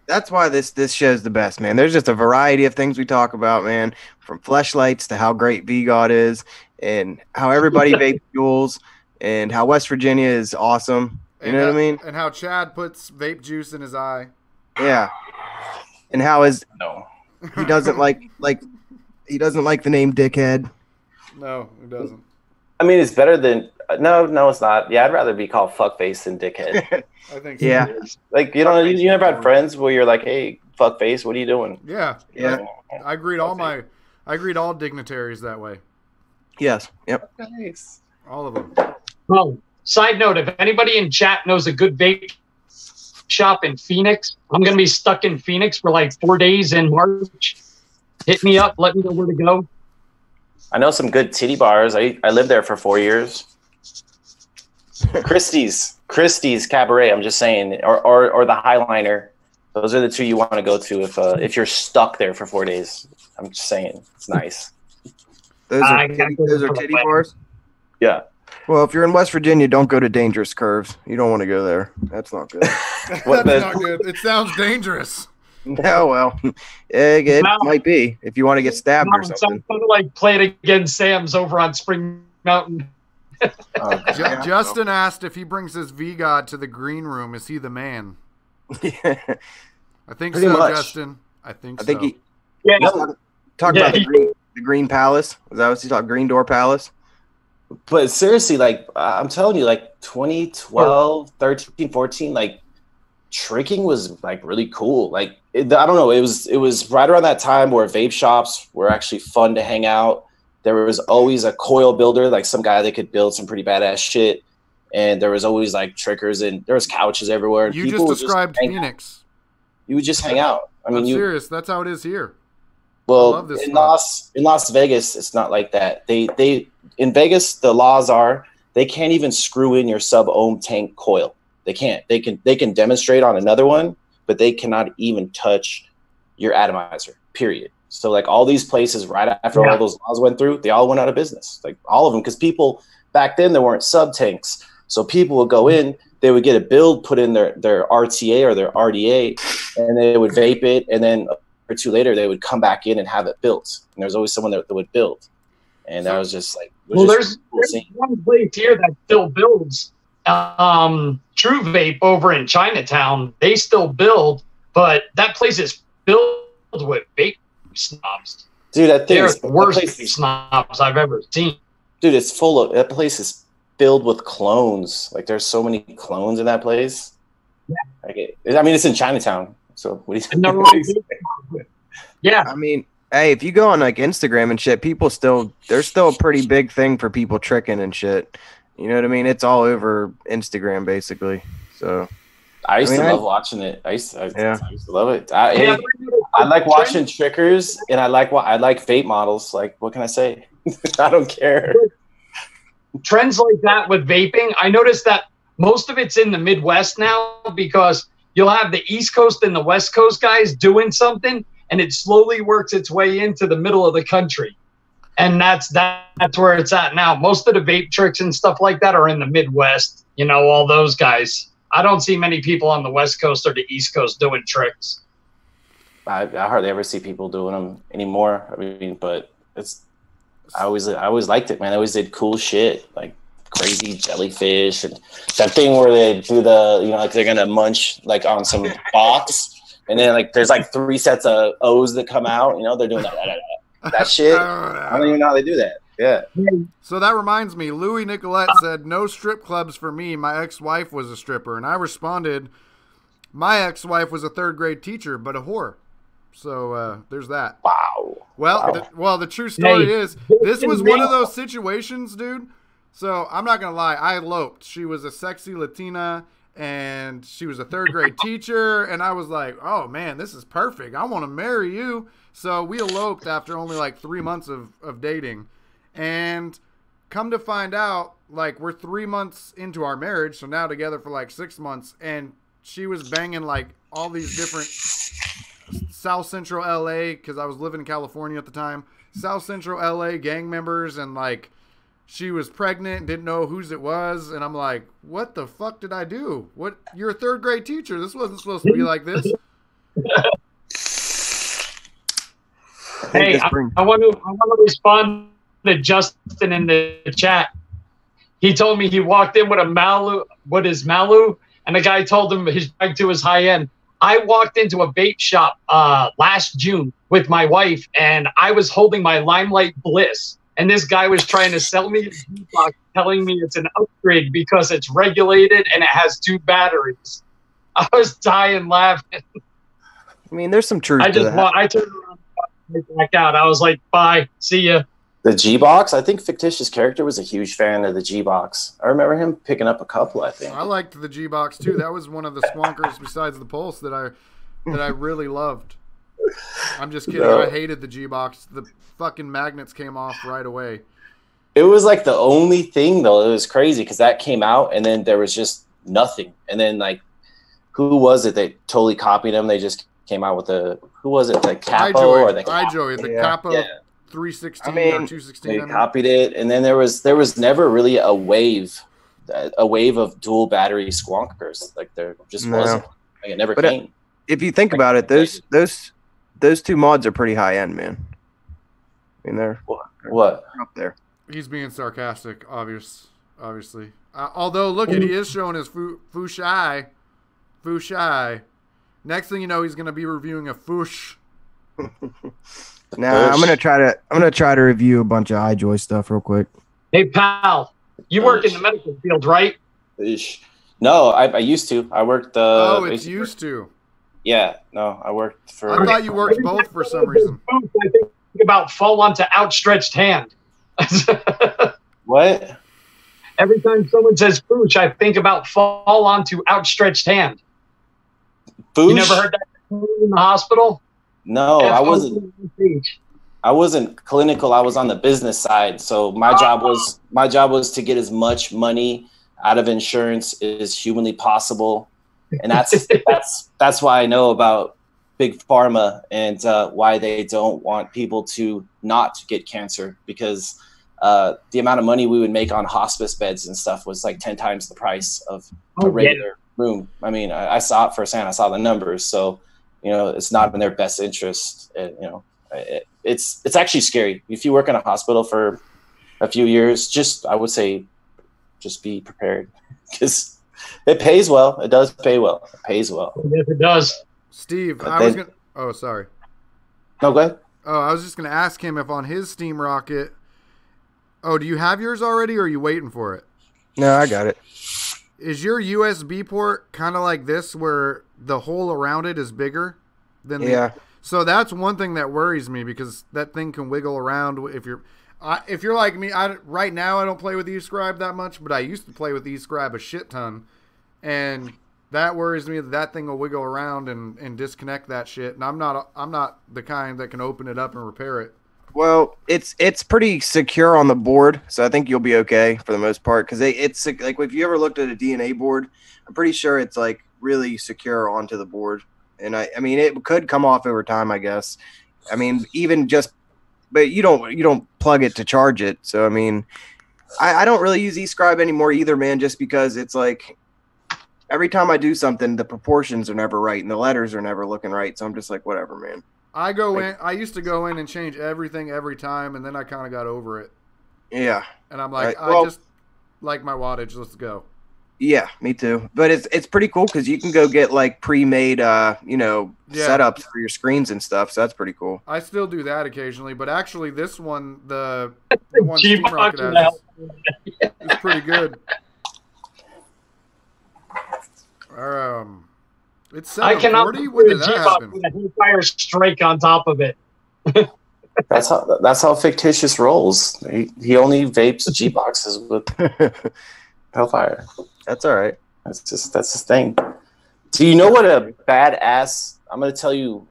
That's why this show's the best, man. There's just a variety of things we talk about, man, from fleshlights to how great VGOT is, and how everybody vapes Juuls, and how West Virginia is awesome. You know what I mean? And how Chad puts vape juice in his eye. Yeah, and how he doesn't like he doesn't like the name Dickhead. No, he doesn't. I mean, it's better than no, it's not. Yeah, I'd rather be called fuckface than dickhead. I think so. Yeah, like you never had friends where you're like, hey, fuckface, what are you doing? Yeah. I greet all dignitaries that way. Yes. Yep. Nice. All of them. Oh, side note: if anybody in chat knows a good vape shop in Phoenix, I'm gonna be stuck in Phoenix for like 4 days in March. Hit me up. Let me know where to go. I know some good titty bars. I lived there for 4 years. Christie's Cabaret. I'm just saying, or the Highliner. Those are the two you want to go to if you're stuck there for 4 days. I'm just saying, it's nice. Those are titty bars. Yeah. Well, if you're in West Virginia, don't go to Dangerous Curves. You don't want to go there. That's not good. That's not good. It sounds dangerous. No, well, it might be if you want to get stabbed or something. Sounds kind of like playing against Sam's over on Spring Mountain. Justin asked if he brings his VGOD to the green room. Is he the man? Yeah. I think Pretty so, much. Justin. I think so. he Yeah. talked about the Green Palace. Was that what he talked? Green Door Palace. But seriously, like I'm telling you, like 2012, 13, 14, like tricking was like really cool. Like I don't know, it was right around that time where vape shops were actually fun to hang out. There was always a coil builder, like some guy that could build some pretty badass shit, and there was always like trickers and there was couches everywhere. And you just described Phoenix. You would just hang out. I mean, I'm serious. That's how it is here. Well, in Las Vegas, it's not like that. They in Vegas, the laws are they can't even screw in your sub-ohm tank coil. They can't. They can demonstrate on another one, but they cannot even touch your atomizer. Period. So like all these places, right after all those laws went through, they all went out of business. Like all of them, because people back then there weren't sub tanks, so people would go in, they would get a build put in their RTA or their RDA, and they would vape it, and then or two later they would come back in and have it built. And there's always someone that would build, and that was just like there's one place here that still builds. True Vape over in Chinatown, they still build, but that place is filled with vape snobs. Dude, I think they're the worst vape snobs I've ever seen. Dude, it's full of that place is filled with clones. Like there's so many clones in that place. Yeah. I mean, it's in Chinatown. So what do you Yeah. I mean, hey, if you go on like Instagram and shit, there's still a pretty big thing for people tricking and shit. You know what I mean? It's all over Instagram basically. So I used to love watching it. I used to love it. I like watching trickers, and I like vape models. Like, what can I say? I don't care. Trends like that with vaping, I noticed that most of it's in the Midwest now because you'll have the East Coast and the West Coast guys doing something, and it slowly works its way into the middle of the country. And that's where it's at now. Most of the vape tricks and stuff like that are in the Midwest. You know, all those guys. I don't see many people on the West Coast or the East Coast doing tricks. I hardly ever see people doing them anymore. I mean, but I always liked it, man. I always did cool shit, like crazy jellyfish and that thing where they do like they're gonna munch like on some box, and then like there's like 3 sets of O's that come out. You know, they're doing that shit. I don't even know how they do that. Yeah. So that reminds me, Louis Nicolette said, "No strip clubs for me. My ex-wife was a stripper." And I responded, "My ex-wife was a 3rd grade teacher, but a whore." So there's that. Wow. Well, the true story is this was one of those situations, dude. So I'm not going to lie. I eloped. She was a sexy Latina, and she was a 3rd grade teacher. And I was like, oh, man, this is perfect. I want to marry you. So we eloped after only like 3 months of dating. And come to find out, like, we're 3 months into our marriage. So now together for like 6 months. And she was banging like all these different South Central LA, because I was living in California at the time. South Central LA gang members, and like she was pregnant and didn't know whose it was. And I'm like, what the fuck did I do? What? You're a 3rd grade teacher. This wasn't supposed to be like this. Hey, I want to respond to Justin in the chat. He told me he walked in with his Malu, and the guy told him his bag to his high end. I walked into a vape shop last June with my wife, and I was holding my Limelight Bliss, and this guy was trying to sell me a G-Box, telling me it's an upgrade because it's regulated and it has 2 batteries. I was dying laughing. I mean, there's some truth to that. I turned around and back out. I was like, bye, see ya. The G-Box? I think Fictitious Character was a huge fan of the G-Box. I remember him picking up a couple, I think. I liked the G-Box, too. That was one of the squonkers besides the Pulse that I really loved. I'm just kidding. No. I hated the G-Box. The fucking magnets came off right away. It was like the only thing, though. It was crazy because that came out, and then there was just nothing. And then, like, who was it that totally copied them? They just came out with who was it? The Capo or the iJoy, the Capo 316 or 216. They copied it, and then there was never really a wave of dual battery squonkers. Like there just wasn't. Like it never came. If you think about it, those 2 mods are pretty high end, man. I mean, they're up there. He's being sarcastic, obviously. Although, look, he is showing his Fushai. Next thing you know, he's going to be reviewing a Fush. Nah, I'm gonna try to review a bunch of iJoy stuff real quick. Hey, pal, you work in the medical field, right? No, I used to. I worked. Used to. Yeah, no, I worked for. I thought you worked both for some reason. I think about fall onto outstretched hand. What? Every time someone says "pooch," I think about fall onto outstretched hand. Pooch? You never heard that in the hospital? No, I wasn't clinical. I was on the business side. So my job was to get as much money out of insurance as humanly possible. And that's why I know about big pharma and why they don't want people to not get cancer, because the amount of money we would make on hospice beds and stuff was like 10 times the price of a regular room. I mean, I saw it firsthand. I saw the numbers. So, it's not in their best interest. It's actually scary. If you work in a hospital for a few years, I would say, just be prepared, because it pays well. It does pay well. It pays well. Yes, it does. Steve, oh, sorry. No, go ahead. Oh, I was just going to ask him if on his Steam Rocket. Oh, do you have yours already, or are you waiting for it? No, I got it. Is your USB port kind of like this, where the hole around it is bigger than so that's one thing that worries me, because that thing can wiggle around. If you're like me, right now I don't play with eScribe that much, but I used to play with eScribe a shit ton, and that worries me that thing will wiggle around and disconnect that shit. And I'm not the kind that can open it up and repair it. Well, it's pretty secure on the board, so I think you'll be okay for the most part, because it's like, if you ever looked at a DNA board, I'm pretty sure it's like really secure onto the board. And I mean, it could come off over time, I guess. I mean, but you don't plug it to charge it. So I mean, I don't really use eScribe anymore either, man, just because it's like every time I do something, the proportions are never right and the letters are never looking right. So I'm just like, whatever, man. I used to go in and change everything every time, and then I kind of got over it. Yeah. And I'm like, I just like my wattage. Let's go. Yeah, me too. But it's pretty cool because you can go get like pre-made, setups for your screens and stuff. So that's pretty cool. I still do that occasionally, but actually, this one, the one Steam Rocket has, is pretty good. It's 740. When did that happen? With a fire strike on top of it. That's how Fictitious rolls. He only vapes G boxes with Hellfire. That's all right. That's his thing. Do you know what a badass? I'm gonna tell you.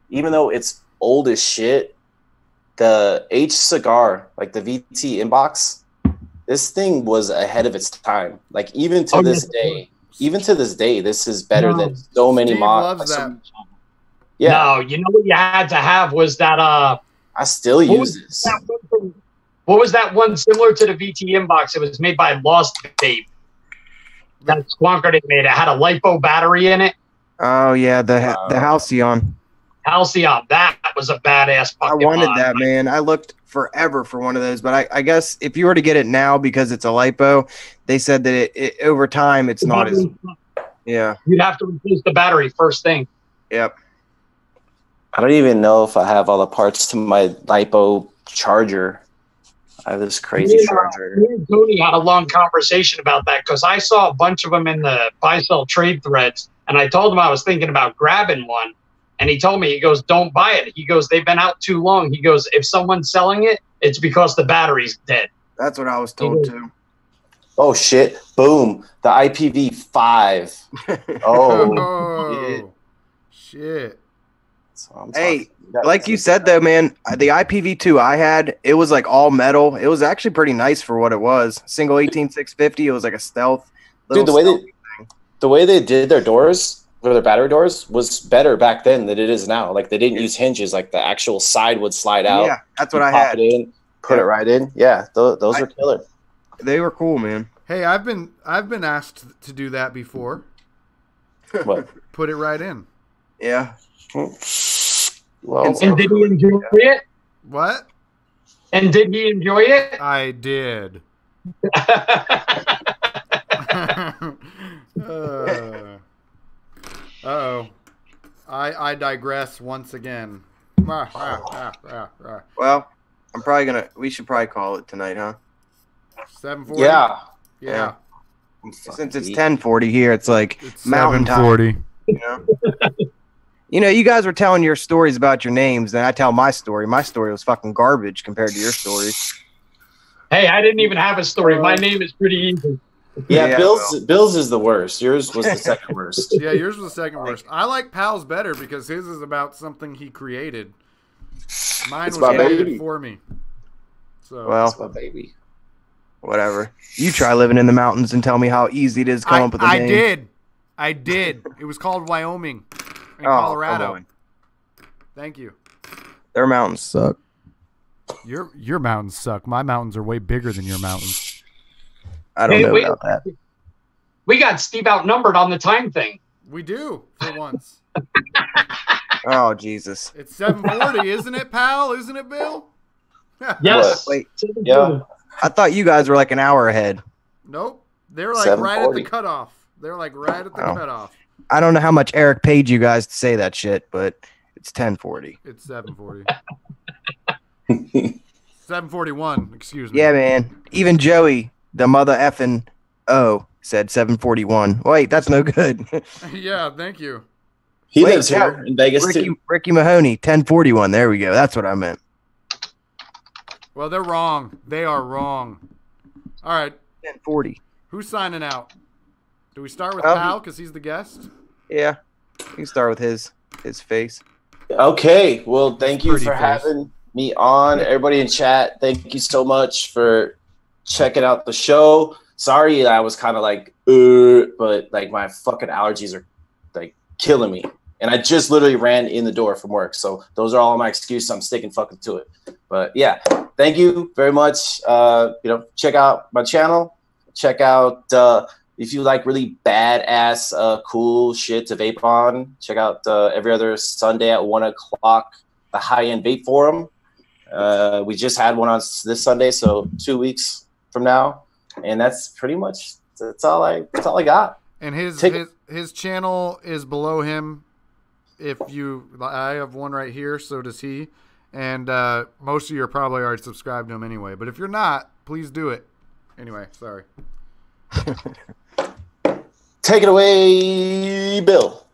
Even though it's old as shit, the H cigar, like the VT inbox, this thing was ahead of its time. Like even to this day, this is better than so many Steve mods. Loves that. Yeah. No, you know what you had to have was that. I still use this. What was that one similar to the VT inbox? It was made by Lost Vape. That squonker they made. It had a LiPo battery in it. Oh yeah, the Halcyon. Halcyon, that was a badass I fucking wanted mod. that, man. I looked forever for one of those, but I guess if you were to get it now because it's a lipo, they said that it over time it's not as yeah. You'd have to replace the battery first thing. Yep. I don't even know if I have all the parts to my lipo charger. I have this crazy charger. Me and Tony had a long conversation about that because I saw a bunch of them in the buy-sell trade threads, and I told him I was thinking about grabbing one, and he told me, he goes, don't buy it. He goes, they've been out too long. He goes, if someone's selling it, it's because the battery's dead. That's what I was told too. Oh shit! Boom! The IPv5. Oh shit! Hey, like you said though, man, the IPv2 I had, it was like all metal. It was actually pretty nice for what it was. Single 18650. It was like a stealth. Dude, the way they did their doors, or their battery doors, was better back then than it is now. Like they didn't use hinges. Like the actual side would slide out. Yeah, that's what I had. Pop it in, put it right in. Yeah, those are killer. They were cool, man. Hey, I've been asked to do that before. What? Put it right in. Yeah. Well, and did he enjoy it? What? And did he enjoy it? I did. Uh-oh. I digress once again. Well, we should probably call it tonight, huh? 7:40. Yeah. Since it's 10:40 here, it's like It's mountain 7:40. time. You know? You guys were telling your stories about your names, and I tell my story. My story was fucking garbage compared to your stories. Hey, I didn't even have a story. My name is pretty easy. Yeah, Bill's is the worst. Yours was the second worst. Yeah, yours was the second worst. I like Pal's better because his is about something he created. Mine was created for me. So well, my baby. Whatever. You try living in the mountains and tell me how easy it is to come up with a name. I did. It was called Wyoming in Oh, Colorado. come on. Thank you. Their mountains suck. Your mountains suck. My mountains are way bigger than your mountains. I don't know about that. We got Steve outnumbered on the time thing. We do, for once. Oh, Jesus. It's 7:40, isn't it, pal? Isn't it, Bill? Yes. Wait. Yeah. I thought you guys were like an hour ahead. Nope. They're like right at the 7:40. cutoff. They're like right at the cutoff. I don't know how much Eric paid you guys to say that shit, but it's 10:40. It's 7:40. 7:41, excuse me. Yeah, man. Even Joey, the mother effing said 7:41. Wait, that's no good. Yeah, thank you. He lives here in Vegas too. Ricky Mahoney, 10:41. There we go. That's what I meant. Well, they're wrong. They are wrong. All right. 10:40. Who's signing out? Do we start with Pal because he's the guest? Yeah. You can start with his face. Okay. Well, thank you Pretty for face. having me on. Everybody in chat, thank you so much for checking out the show. Sorry, I was kind of like, but like my fucking allergies are like killing me. And I just literally ran in the door from work. So those are all my excuses. I'm sticking fucking to it. But yeah, thank you very much. Check out my channel. Check out if you like really badass, cool shit to vape on. Check out every other Sunday at 1:00, the High End Vape Forum. We just had one on this Sunday, so 2 weeks from now, and that's pretty much that's all I got. And his channel is below him. I have one right here, so does he. And most of you are probably already subscribed to him anyway. But if you're not, please do it. Anyway, sorry. Take it away, Bill.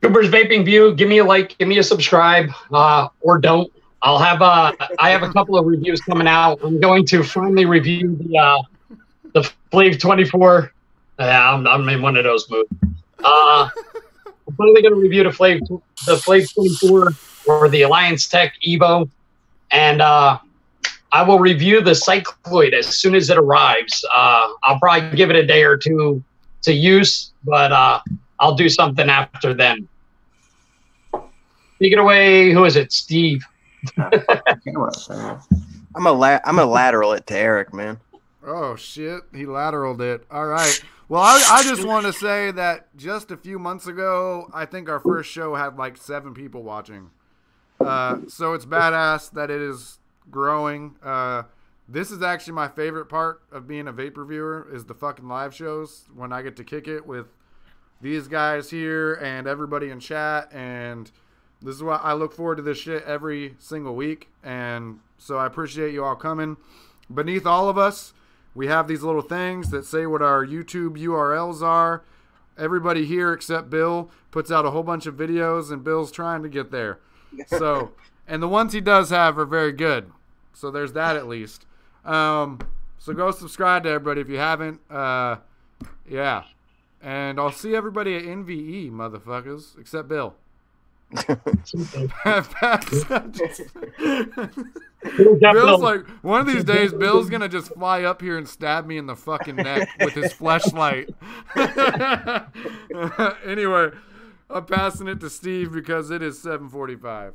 Cooper's Vaping View. Give me a like, give me a subscribe, or don't. I have a couple of reviews coming out. I'm going to finally review the Flave 24. I'm in one of those moods. I'm finally going to review the Flave 24 or the Alliance Tech Evo, and I will review the Cycloid as soon as it arrives. I'll probably give it a day or two to use, but I'll do something after then. Take it away. Who is it? Steve. I'm a lateral it to Eric, man. Oh, shit. He lateraled it. All right. Well, Well, I just want to say that just a few months ago, I think our first show had like 7 people watching. So it's badass that it is growing. This is actually my favorite part of being a vape reviewer is the fucking live shows when I get to kick it with these guys here and everybody in chat. And this is why I look forward to this shit every single week. And so I appreciate you all coming. Beneath all of us, we have these little things that say what our YouTube URLs are. Everybody here except Bill puts out a whole bunch of videos, and Bill's trying to get there. So, and the ones he does have are very good. So there's that at least. So go subscribe to everybody if you haven't. Yeah. And I'll see everybody at NVE, motherfuckers, except Bill. Bill's like, one of these days, Bill's gonna just fly up here and stab me in the fucking neck with his fleshlight. Anyway, I'm passing it to Steve because it is 7:45.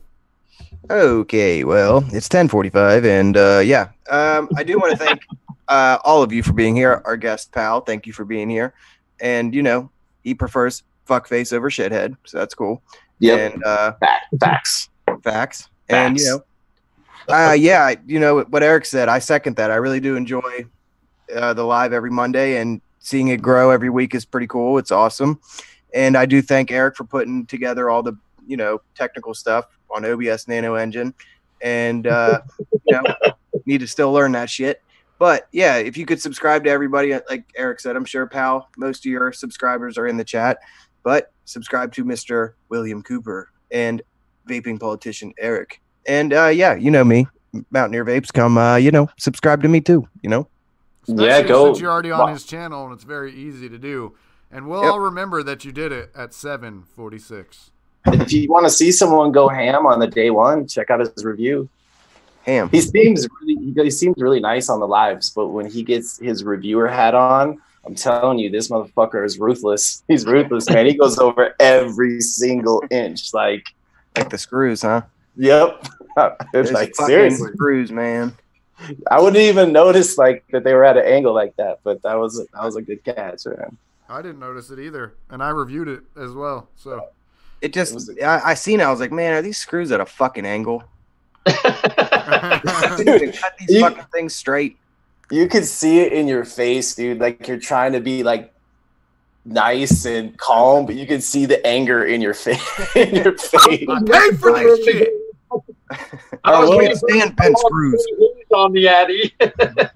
Okay, well, it's 10:45, and yeah, I do want to thank all of you for being here. Our guest pal, thank you for being here. And you know, he prefers fuckface over shithead, so that's cool. Yep. And Facts. And you know, yeah, you know what Eric said. I second that. I really do enjoy the live every Monday, and seeing it grow every week is pretty cool. It's awesome. And I do thank Eric for putting together all the, you know, technical stuff on OBS Nano Engine. And you know, need to still learn that shit. But yeah, if you could subscribe to everybody, like Eric said, I'm sure, pal, most of your subscribers are in the chat. But subscribe to Mr. William Cooper and vaping politician Eric. And yeah, you know me, Mountaineer Vapes. Come, you know, subscribe to me too. You know. Especially go. Since you're already on his channel, and it's very easy to do. And we'll all remember that you did it at 7:46. If you want to see someone go ham on the day one, check out his review. Ham. He seems really nice on the lives, but when he gets his reviewer hat on, I'm telling you, this motherfucker is ruthless. He's ruthless, man. He goes over every single inch, like the screws, huh? Yep. It's like seriously, screws, man. I wouldn't even notice like that they were at an angle like that, but that was a good catch, man. I didn't notice it either, and I reviewed it as well. So it just, I seen it. I was like, man, are these screws at a fucking angle? Dude, cut these fucking things straight. You could see it in your face, dude. Like you're trying to be like nice and calm, but you can see the anger in your face. I paid for this shit. I was waiting stand pen screws on the Addy.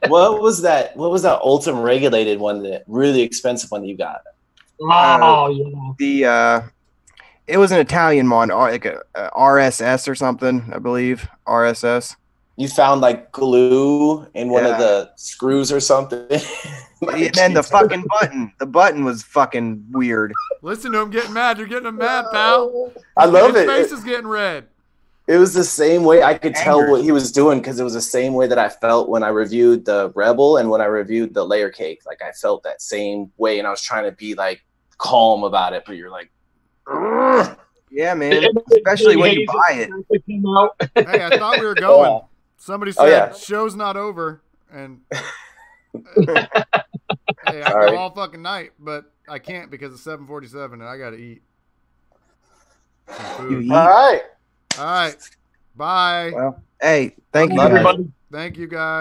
What was that? What was that Ultim regulated one? That really expensive one that you got? Oh yeah. It was an Italian mod, like a RSS or something, I believe. RSS. You found like glue in one of the screws or something. And then the fucking button. The button was fucking weird. Listen to him getting mad. You're getting him mad, pal. I love it. His face is getting red. It was the same way. I could tell what he was doing because it was the same way that I felt when I reviewed the Rebel and when I reviewed the Layer Cake. Like I felt that same way, and I was trying to be like calm about it, but you're like, ugh. Yeah, man. Especially when you buy it. Hey, I thought we were going. Somebody said show's not over, and hey, I go all fucking night, but I can't because it's 7:47 and I gotta eat some food. All right. All right. Bye. Well, hey, thank you, everybody. Thank you, guys.